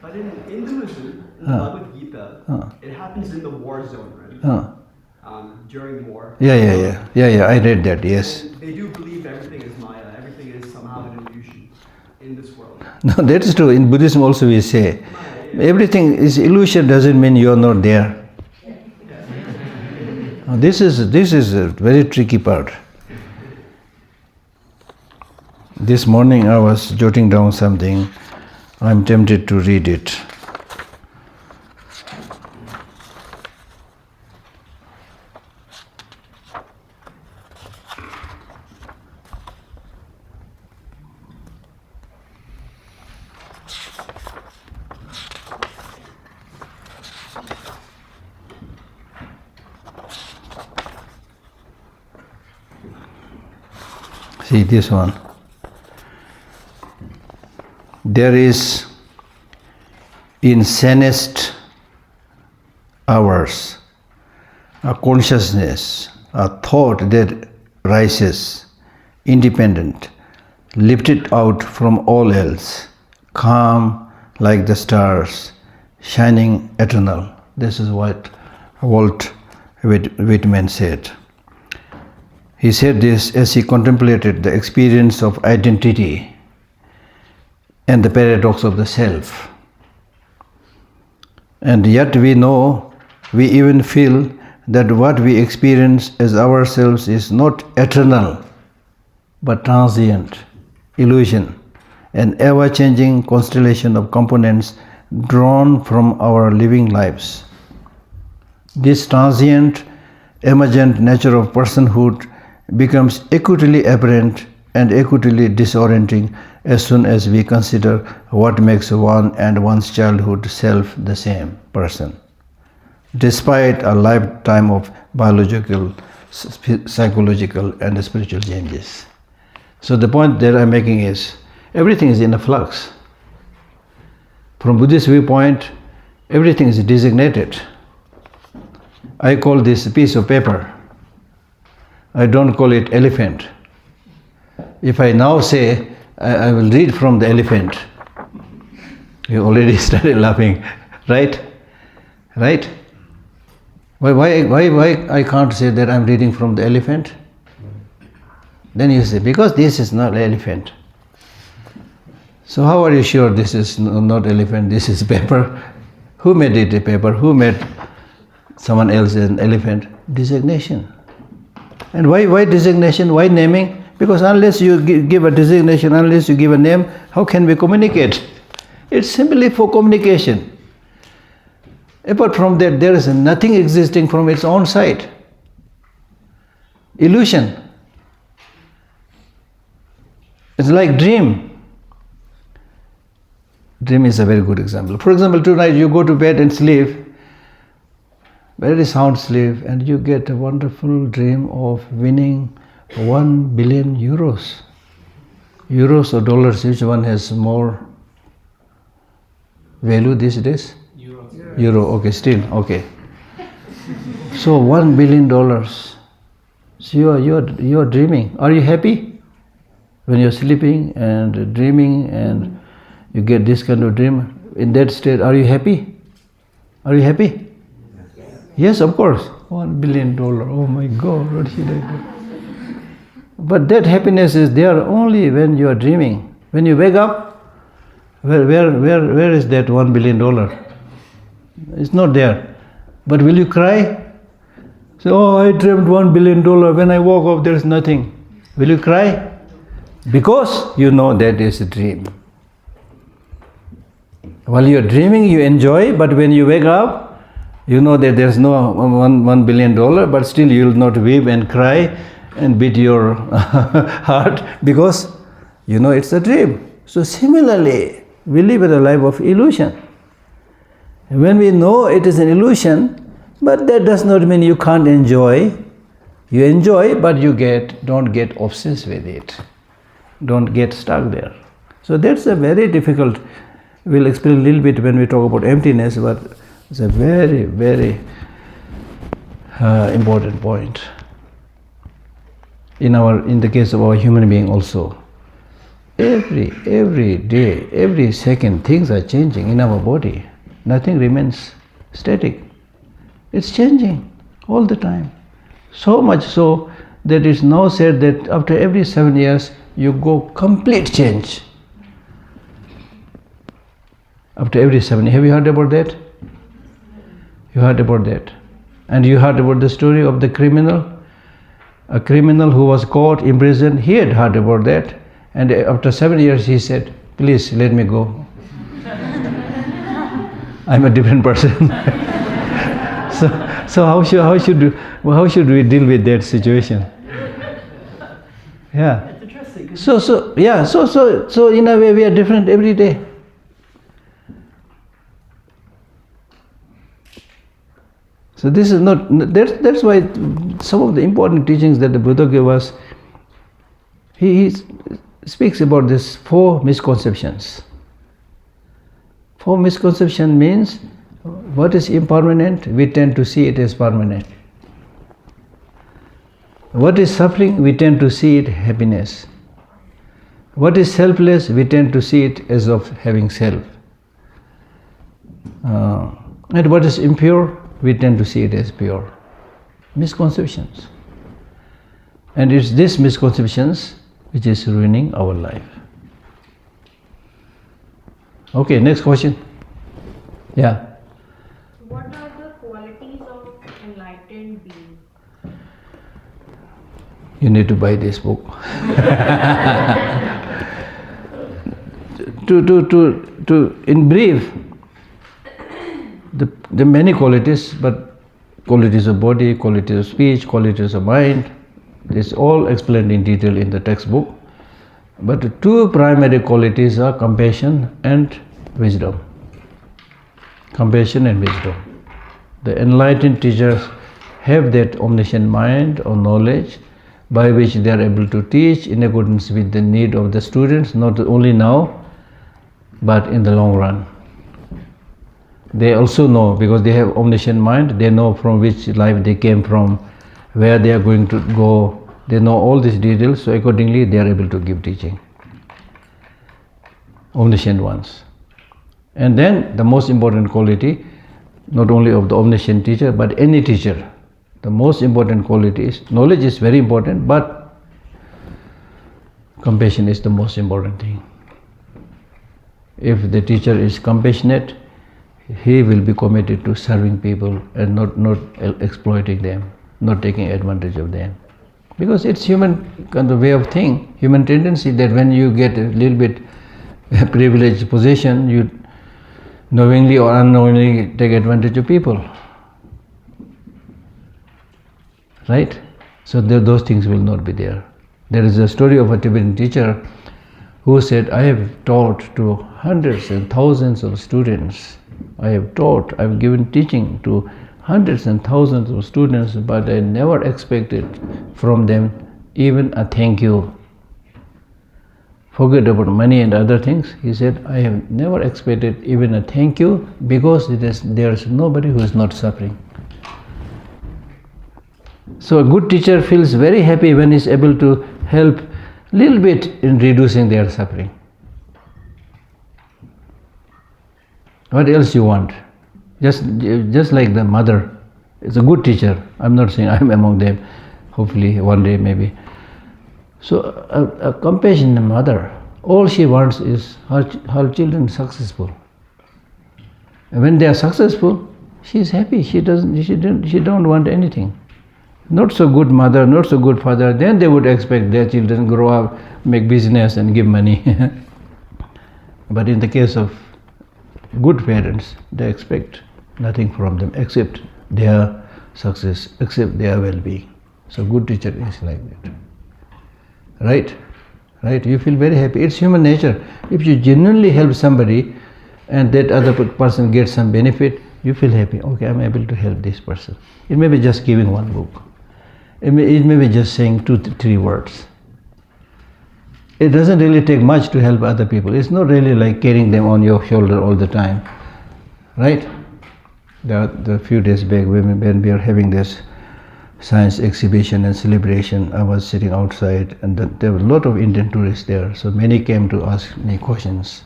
But in Hinduism, in the Bhagavad Gita, it happens in the war zone, right? During war. Yeah. I read that, yes. And they do believe everything is Maya, everything is somehow an illusion in this world. No, that is true. In Buddhism also we say, everything is illusion doesn't mean you are not there. This is a very tricky part. This morning I was jotting down something. I'm tempted to read it. See this one. There is in sanest hours a consciousness, a thought that rises independent, lifted out from all else, calm like the stars, shining eternal. This is what Walt Whitman said. He said this as he contemplated the experience of identity and the paradox of the self. And yet we know, we even feel that what we experience as ourselves is not eternal, but transient, illusion, an ever-changing constellation of components drawn from our living lives. This transient, emergent nature of personhood becomes acutely apparent and acutely disorienting as soon as we consider what makes one and one's childhood self the same person, despite a lifetime of biological, psychological and spiritual changes. So the point that I'm making is, everything is in a flux. From Buddhist viewpoint, everything is designated. I call this a piece of paper. I don't call it elephant. If I now say, I will read from the elephant, you already started laughing, right? Right? Why I can't say that I'm reading from the elephant? Then you say, because this is not elephant. So how are you sure this is not elephant, this is paper? Who made it a paper? Who made someone else an elephant? Designation. And why designation? Why naming? Because unless you give a designation, unless you give a name, how can we communicate? It's simply for communication. Apart from that, there is nothing existing from its own side. Illusion. It's like dream. Dream is a very good example. For example, tonight you go to bed and sleep, very sound sleep, and you get a wonderful dream of winning 1 billion euros. Euros or dollars, which one has more value these days? Euro, okay, still, okay. So $1 billion. So you are dreaming. Are you happy? When you're sleeping and dreaming and you get this kind of dream, in that state, are you happy? Are you happy? Yes, of course. $1 billion. Oh my God, what should I do? But that happiness is there only when you are dreaming. When you wake up, where is that $1 billion? It's not there. But will you cry? Say, oh, I dreamed $1 billion. When I woke up, there is nothing. Will you cry? Because you know that is a dream. While you are dreaming, you enjoy, but when you wake up, you know that there is no $1 billion, but still you will not weep and cry and beat your heart because you know it's a dream. So similarly, we live in a life of illusion. When we know it is an illusion, but that does not mean you can't enjoy. You enjoy, but you don't get obsessed with it. Don't get stuck there. So that's a very difficult, we'll explain a little bit when we talk about emptiness, but it's a very, very important point. In the case of our human being also. Every day, every second, things are changing in our body. Nothing remains static. It's changing all the time. So much so that it's now said that after every 7 years, you go complete change. After every 7 years. Have you heard about that? You heard about that. And you heard about the story of the criminal? A criminal who was caught, imprisoned, he had heard about that. And after 7 years, he said, please let me go. I'm a different person. So how should we deal with that situation? Yeah. It's interesting. So in a way we are different every day. So this is not, that's why some of the important teachings that the Buddha gave us, he speaks about this 4 misconceptions. 4 misconception means what is impermanent, we tend to see it as permanent. What is suffering, we tend to see it happiness. What is selfless, we tend to see it as of having self. And what is impure, we tend to see it as pure. Misconceptions. And it's these misconceptions which is ruining our life. Okay, next question. Yeah. What are the qualities of enlightened being? You need to buy this book. In brief, the many qualities, but qualities of body, qualities of speech, qualities of mind, it's all explained in detail in the textbook. But the 2 primary qualities are compassion and wisdom. Compassion and wisdom. The enlightened teachers have that omniscient mind or knowledge by which they are able to teach in accordance with the need of the students, not only now, but in the long run. They also know, because they have omniscient mind, they know from which life they came from, where they are going to go. They know all these details, so accordingly they are able to give teaching. Omniscient ones. And then the most important quality, not only of the omniscient teacher, but any teacher, the most important quality is, knowledge is very important, but compassion is the most important thing. If the teacher is compassionate, he will be committed to serving people and not exploiting them, not taking advantage of them. Because it's human kind of way of thing, human tendency that when you get a little bit privileged position, knowingly or unknowingly take advantage of people. Right? So those things will not be there. There is a story of a Tibetan teacher who said, I have taught to hundreds and thousands of students. I've given teaching to hundreds and thousands of students, but I never expected from them even a thank you. Forget about money and other things. He said, I have never expected even a thank you because there is nobody who is not suffering. So a good teacher feels very happy when he is able to help little bit in reducing their suffering. What else you want? Just like the mother is a good teacher. I'm not saying I'm among them. Hopefully one day maybe. So a compassionate mother, all she wants is her children successful. And when they are successful, she is happy. She don't want anything. Not so good mother, not so good father, then they would expect their children grow up, make business and give money. But in the case of good parents, they expect nothing from them except their success, except their well-being. So good teacher is like that. Right? Right? You feel very happy. It's human nature. If you genuinely help somebody and that other person gets some benefit, you feel happy. Okay, I'm able to help this person. It may be just giving one book. It may be just saying 2-3 words. It doesn't really take much to help other people. It's not really like carrying them on your shoulder all the time. Right? The few days back when we are having this science exhibition and celebration, I was sitting outside and there were a lot of Indian tourists there. So many came to ask me questions.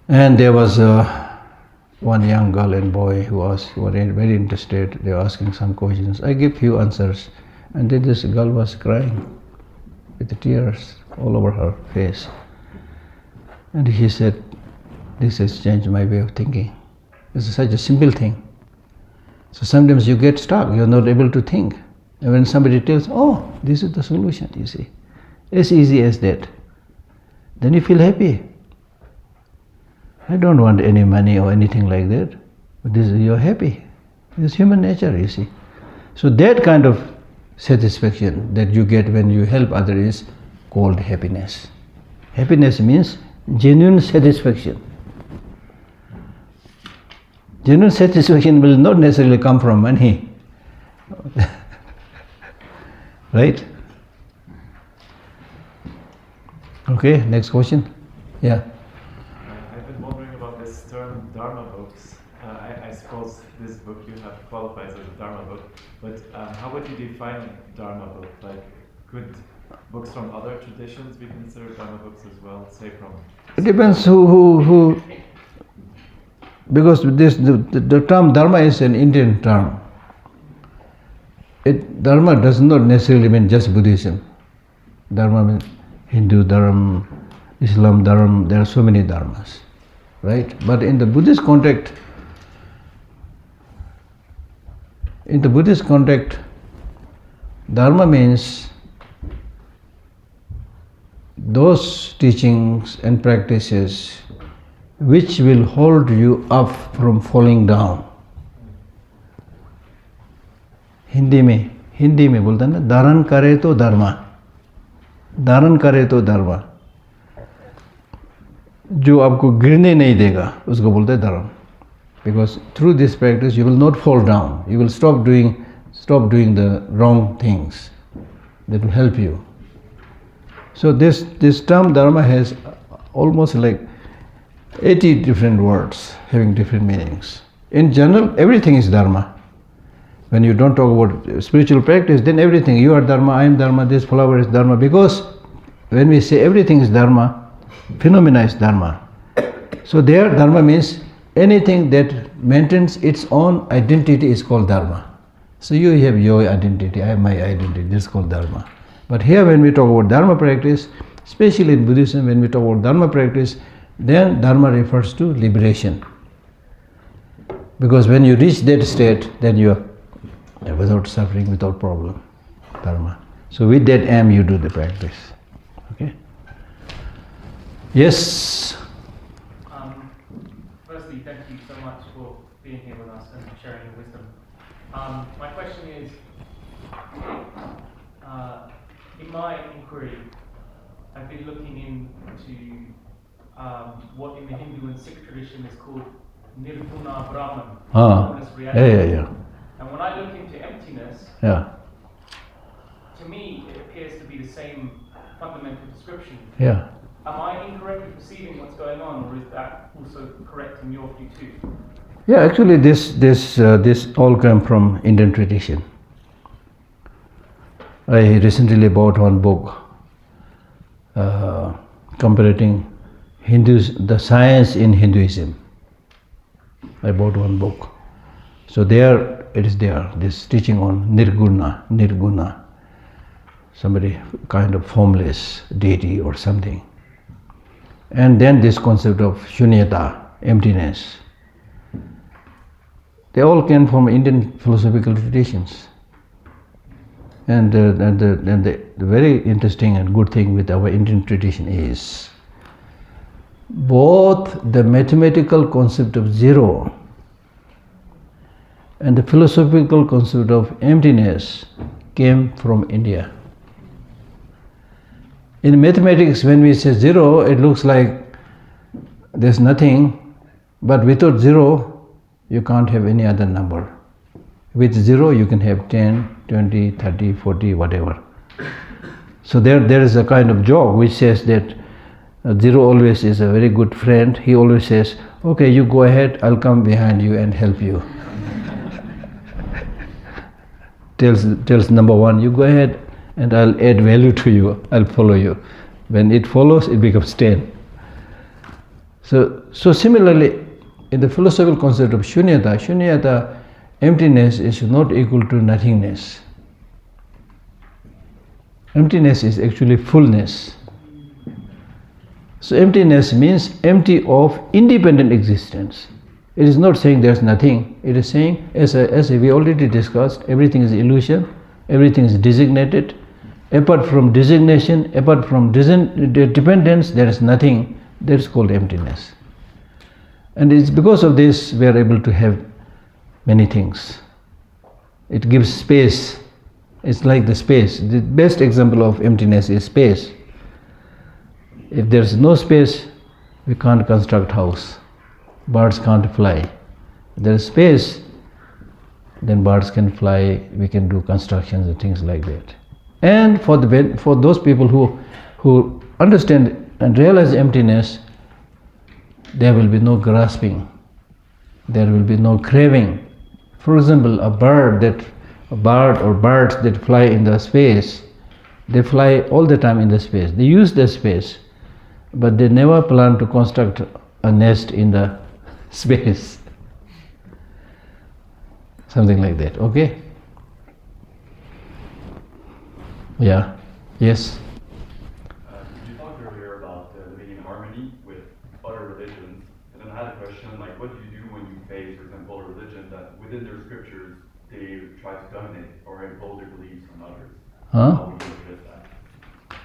And there was one young girl and boy who were very interested. They were asking some questions. I gave few answers, and then this girl was crying with the tears all over her face. And he said, this has changed my way of thinking. This is such a simple thing. So sometimes you get stuck, you're not able to think. And when somebody tells, oh, this is the solution, you see. As easy as that. Then you feel happy. I don't want any money or anything like that. But you're happy. It's human nature, you see. So that kind of satisfaction that you get when you help others is called happiness. Happiness means genuine satisfaction. Genuine satisfaction will not necessarily come from money. Right? Okay, next question. Yeah. I've been wondering about this term Dharma books. I suppose this book you have qualifies as a Dharma book, but how would you define Dharma book? Like, could books from other traditions be considered Dharma books as well? Say from... It depends who because the term Dharma is an Indian term. Dharma does not necessarily mean just Buddhism. Dharma means Hindu Dharma, Islam Dharma, there are so many Dharmas, right? But in the Buddhist context, Dharma means those teachings and practices which will hold you up from falling down. Hindi में बोलता है ना, धारण करे तो धर्मा, धारण करे तो धर्मा, जो आपको गिरने नहीं देगा उसको बोलते हैं धर्म. Because through this practice you will not fall down, you will stop doing the wrong things that will help you. So this term Dharma has almost like 80 different words having different meanings. In general, everything is Dharma. When you don't talk about spiritual practice, then everything, you are Dharma, I am Dharma, this flower is Dharma, because when we say everything is Dharma, phenomena is Dharma. So there, Dharma means anything that maintains its own identity is called Dharma. So you have your identity, I have my identity, this is called Dharma. But here when we talk about Dharma practice, especially in Buddhism, when we talk about Dharma practice, then Dharma refers to liberation. Because when you reach that state, then you are without suffering, without problem, Dharma. So with that aim you do the practice. Okay? Yes? First, being here with us and sharing your wisdom. My question is, in my inquiry, I've been looking into what in the Hindu and Sikh tradition is called Nirguna Brahman, formless reality. Yeah. And when I look into emptiness, Yeah. to me it appears to be the same fundamental description. Yeah. Am I incorrectly perceiving what's going on, or is that also correct in your view too? Yeah, actually this all came from Indian tradition. I recently bought one book comparing the science in Hinduism. I bought one book. So there, this teaching on Nirguna, somebody kind of formless deity or something. And then this concept of Shunyata, emptiness. They all came from Indian philosophical traditions. And the very interesting and good thing with our Indian tradition is both the mathematical concept of zero and the philosophical concept of emptiness came from India. In mathematics, when we say zero, it looks like there's nothing, but without zero, you can't have any other number. With zero, you can have 10, 20, 30, 40, whatever. So there is a kind of joke which says that zero always is a very good friend. He always says, okay, you go ahead, I'll come behind you and help you. tells number one, you go ahead and I'll add value to you, I'll follow you. When it follows, it becomes 10. So similarly, in the philosophical concept of Shunyata, emptiness is not equal to nothingness. Emptiness is actually fullness. So emptiness means empty of independent existence. It is not saying there's nothing. It is saying, as we already discussed, everything is illusion, everything is designated. Apart from designation, apart from dependence, there is nothing. That is called emptiness. And it's because of this we are able to have many things. It gives space. It's like the space. The best example of emptiness is space. If there's no space, we can't construct house. Birds can't fly. If there is space, then birds can fly, we can do constructions and things like that. And for those people who understand and realize emptiness, there will be no grasping. There will be no craving. For example, a bird or birds that fly in the space, they fly all the time in the space. They use the space, but they never plan to construct a nest in the space. Something like that, okay? Yeah, yes? You talked earlier about living in harmony with other religions, and then I had a question, like what do you do when you face, for example, a religion that within their scriptures they try to dominate or impose their beliefs on others? Huh? How would you address that?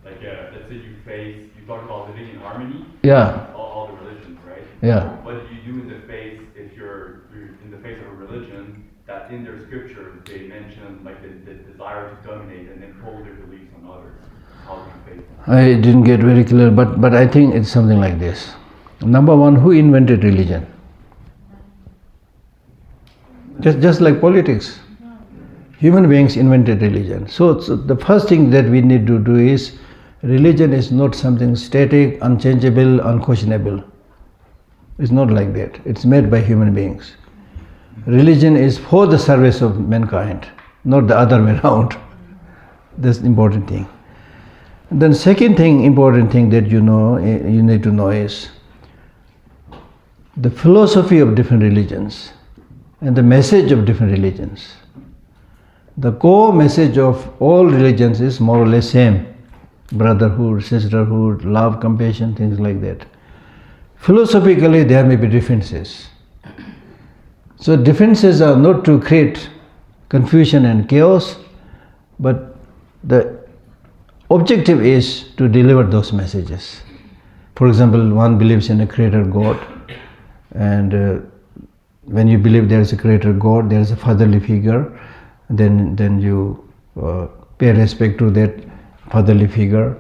Like, let's say you talk about living in harmony Yeah. with all the religions, right? Yeah. What do you do in the face if you're in the face of a religion that in their scriptures they mention like the desire to dominate and impose their beliefs on others? How do you face that? I didn't get very clear, but I think it's something like this. Number one, who invented religion? Just like politics. Human beings invented religion. So the first thing that we need to do is, religion is not something static, unchangeable, unquestionable. It's not like that. It's made by human beings. Religion is for the service of mankind, not the other way around. That's the important thing. And then second important thing that you need to know is the philosophy of different religions and the message of different religions. The core message of all religions is more or less same. Brotherhood, sisterhood, love, compassion, things like that. Philosophically, there may be differences. So differences are not to create confusion and chaos, but the objective is to deliver those messages. For example, one believes in a creator God, and when you believe there is a creator God, there is a fatherly figure, then you pay respect to that fatherly figure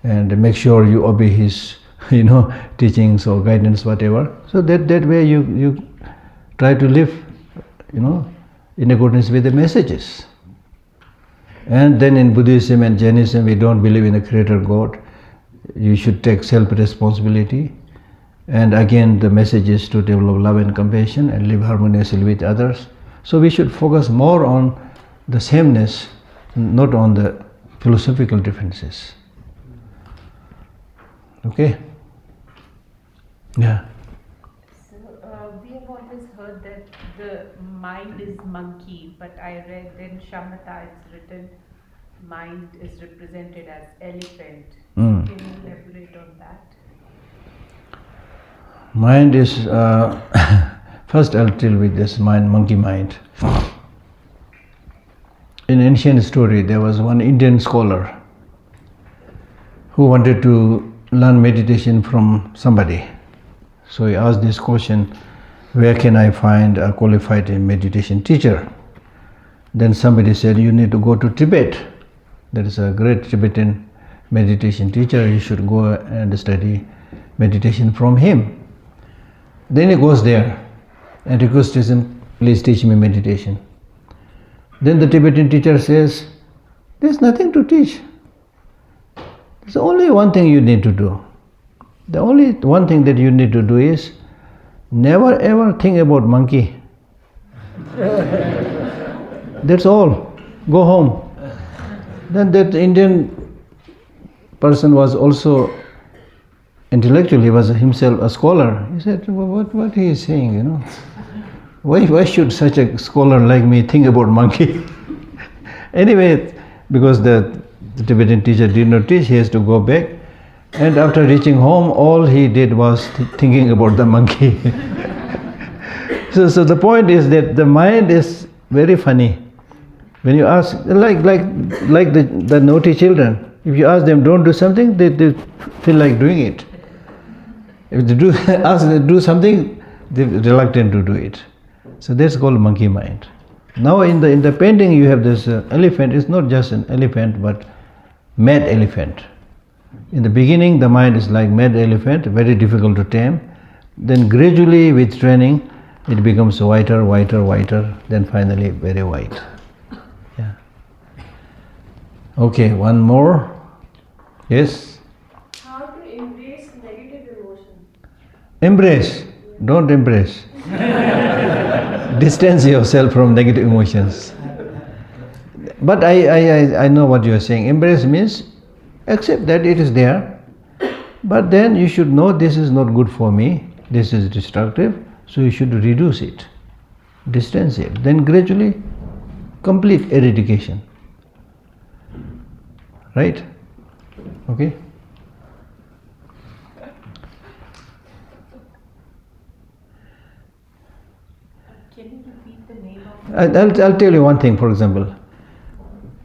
and make sure you obey his teachings or guidance, whatever. So that way you try to live in accordance with the messages. And then in Buddhism and Jainism, we don't believe in a creator God. You should take self-responsibility. And again, the message is to develop love and compassion and live harmoniously with others. So we should focus more on the sameness, not on the philosophical differences. Okay? Yeah. So we have always heard that the mind is monkey, but I read in Shamatha it's written mind is represented as elephant. Can you elaborate on that? Mind is, first I'll deal with this monkey mind. In ancient story, there was one Indian scholar who wanted to learn meditation from somebody. So he asked this question, where can I find a qualified meditation teacher? Then somebody said, you need to go to Tibet. There is a great Tibetan meditation teacher, you should go and study meditation from him. Then he goes there and requests him, please teach me meditation. Then the Tibetan teacher says, there's nothing to teach. There's only one thing you need to do. The only one thing that you need to do is never ever think about monkey. That's all. Go home. Then that Indian person was also intellectual, he was himself a scholar. He said, what he is saying, Why should such a scholar like me think about monkey? Anyway, because the Tibetan teacher did not teach, he has to go back. And after reaching home, all he did was thinking about the monkey. So the point is that the mind is very funny. When you ask, like the naughty children, if you ask them don't do something, they feel like doing it. If they ask them to do something, they're reluctant to do it. So that's called monkey mind. Now in the painting you have this elephant. It's not just an elephant, but mad elephant. In the beginning, the mind is like mad elephant, very difficult to tame. Then gradually, with training, it becomes whiter, then finally very white. Yeah. Okay, one more. Yes? How to embrace negative emotion? Embrace. Don't embrace. Distance yourself from negative emotions. But I know what you are saying. Embrace means accept that it is there, but then you should know this is not good for me, this is destructive, so you should reduce it, distance it, then gradually complete eradication. Right? Okay? Can you repeat the name of I'll tell you one thing, for example.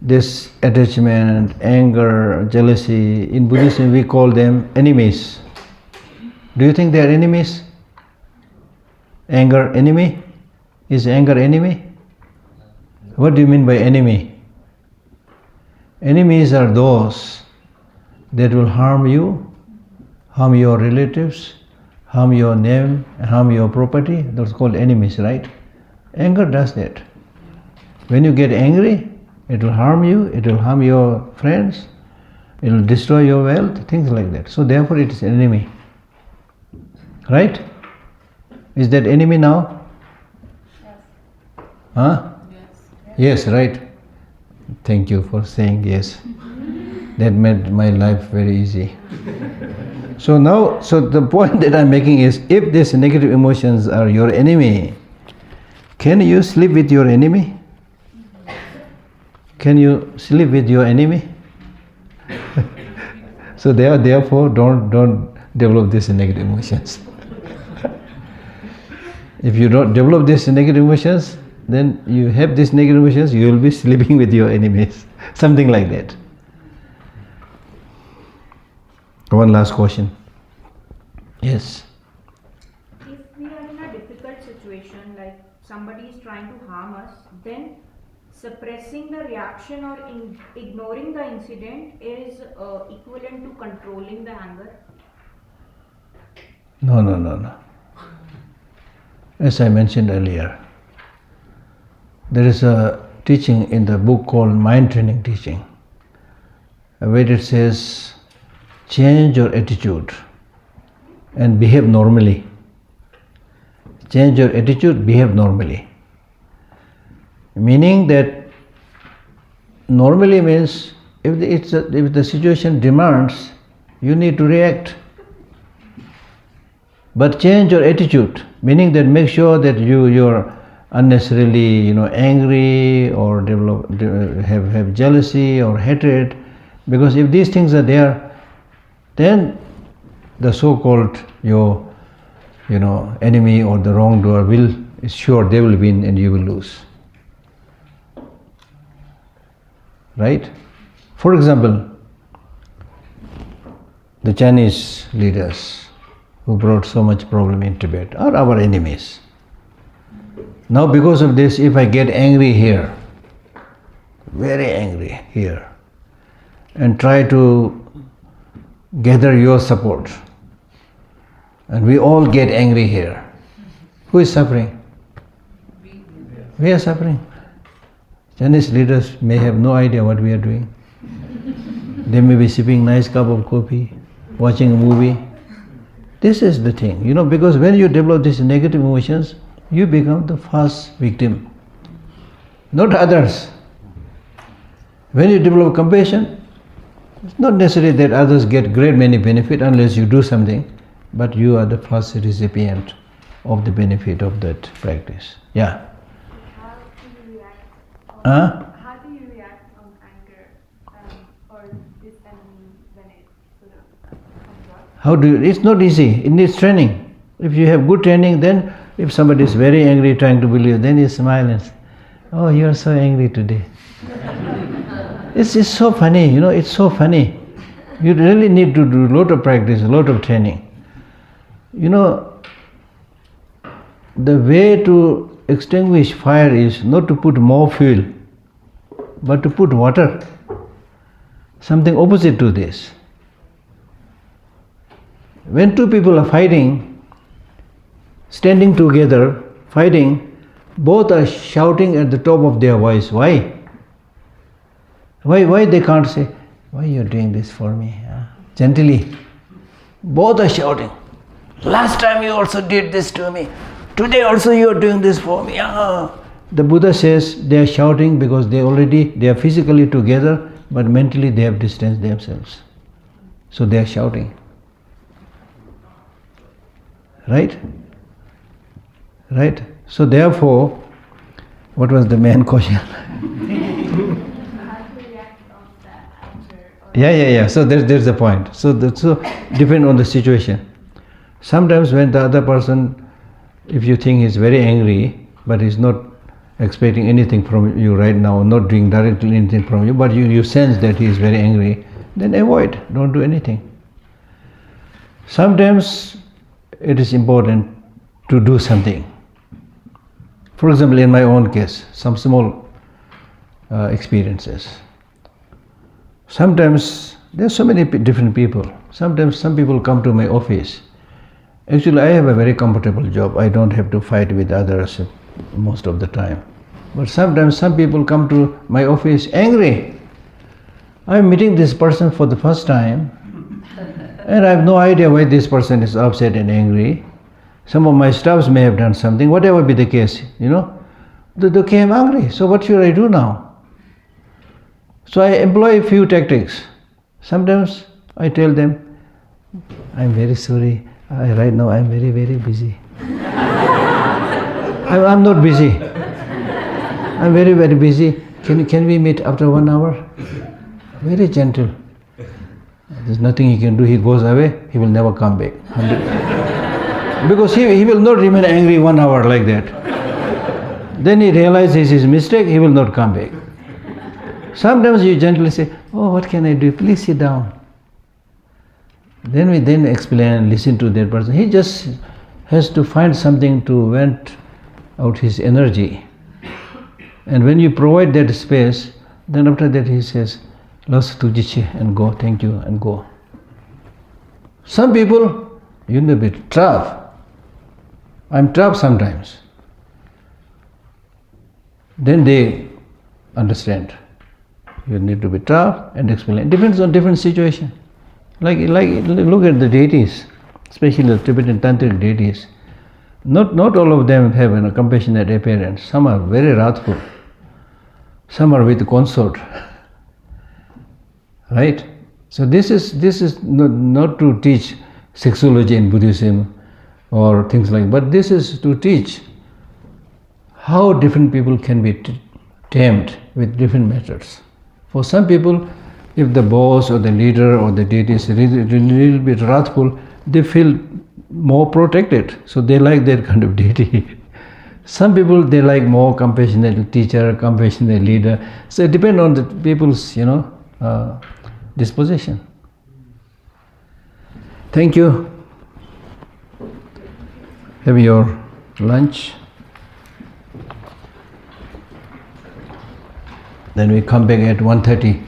This attachment, anger, jealousy, in Buddhism we call them enemies. Do you think they are enemies? Anger, enemy? Is anger enemy? What do you mean by enemy? Enemies are those that will harm you, harm your relatives, harm your name, harm your property. Those are called enemies, right? Anger does that. When you get angry, it will harm you, it will harm your friends, it will destroy your wealth, things like that. So therefore it is an enemy. Right? Is that enemy now? Yes. Huh? Yes, right. Thank you for saying yes. That made my life very easy. So the point that I'm making is, if these negative emotions are your enemy, can you sleep with your enemy? Can you sleep with your enemy? So therefore don't develop these negative emotions. If you don't develop these negative emotions, then you have these negative emotions, you will be sleeping with your enemies. Something like that. One last question. Yes. If we are in a difficult situation, like trying to harm us, then suppressing the reaction or ignoring the incident is equivalent to controlling the anger? No. As I mentioned earlier, there is a teaching in the book called Mind Training Teaching, where it says, change your attitude and behave normally. Change your attitude, behave normally. Meaning that normally means if the situation demands, you need to react. But change your attitude, meaning that make sure that you're unnecessarily angry or have jealousy or hatred, because if these things are there, then the so-called your enemy or the wrongdoer is sure they will win and you will lose. Right? For example, the Chinese leaders who brought so much problem in Tibet are our enemies. Now because of this, if I get angry here, very angry here, and try to gather your support, and we all get angry here, who is suffering? We are suffering. Chinese leaders may have no idea what we are doing. They may be sipping nice cup of coffee, watching a movie. This is the thing, because when you develop these negative emotions, you become the first victim, not others. When you develop compassion, it's not necessary that others get great many benefit unless you do something, but you are the first recipient of the benefit of that practice. Yeah. How do you react on anger or disbanding when it sort of comes up? It's not easy, it needs training. If you have good training, then if somebody is very angry trying to believe, then you smile and say, oh, you are so angry today. It's so funny, it's so funny. You really need to do a lot of practice, a lot of training. The way to extinguish fire is not to put more fuel, but to put water. Something opposite to this. When two people are fighting, standing together, fighting, both are shouting at the top of their voice. Why? Why they can't say, why you are doing this for me? Gently. Both are shouting. Last time you also did this to me. Today also you are doing this for me. The Buddha says they are shouting because they are physically together, but mentally they have distanced themselves. So they are shouting. Right? Right? So therefore, what was the main question? Yeah. So there's the point. So depend on the situation. Sometimes when the other person, if you think he's very angry, but he's not expecting anything from you right now, not doing directly anything from you, but you sense that he is very angry, then avoid, don't do anything. Sometimes it is important to do something. For example, in my own case, some small experiences. Sometimes there are so many different people. Sometimes some people come to my office. Actually, I have a very comfortable job. I don't have to fight with others most of the time. But sometimes some people come to my office angry. I'm meeting this person for the first time, and I have no idea why this person is upset and angry. Some of my staffs may have done something, whatever be the case, they became angry. So what should I do now? So I employ a few tactics. Sometimes I tell them, I'm very sorry, right now I'm very, very busy. I'm not busy. I'm very, very busy. Can we meet after 1 hour? Very gentle. There's nothing he can do. He goes away, he will never come back. Because he will not remain angry 1 hour like that. Then he realizes his mistake, he will not come back. Sometimes you gently say, oh, what can I do? Please sit down. Then we explain and listen to that person. He just has to find something to vent out his energy. And when you provide that space, then after that he says, "Lots to Geshe," and go, "Thank you," and go. Some people, you need to be tough. I'm tough sometimes. Then they understand. You need to be tough and explain. It depends on different situation. Like look at the deities, especially the Tibetan tantric deities. Not all of them have a compassionate appearance. Some are very wrathful. Some are with consort. Right? So this is not to teach sexology in Buddhism or things like, but this is to teach how different people can be tamed with different methods. For some people, if the boss or the leader or the deity is really bit wrathful, they feel more protected, so they like that kind of deity. Some people, they like more compassionate teacher, compassionate leader. So it depends on the people's, disposition. Thank you. Have your lunch. Then we come back at 1:30.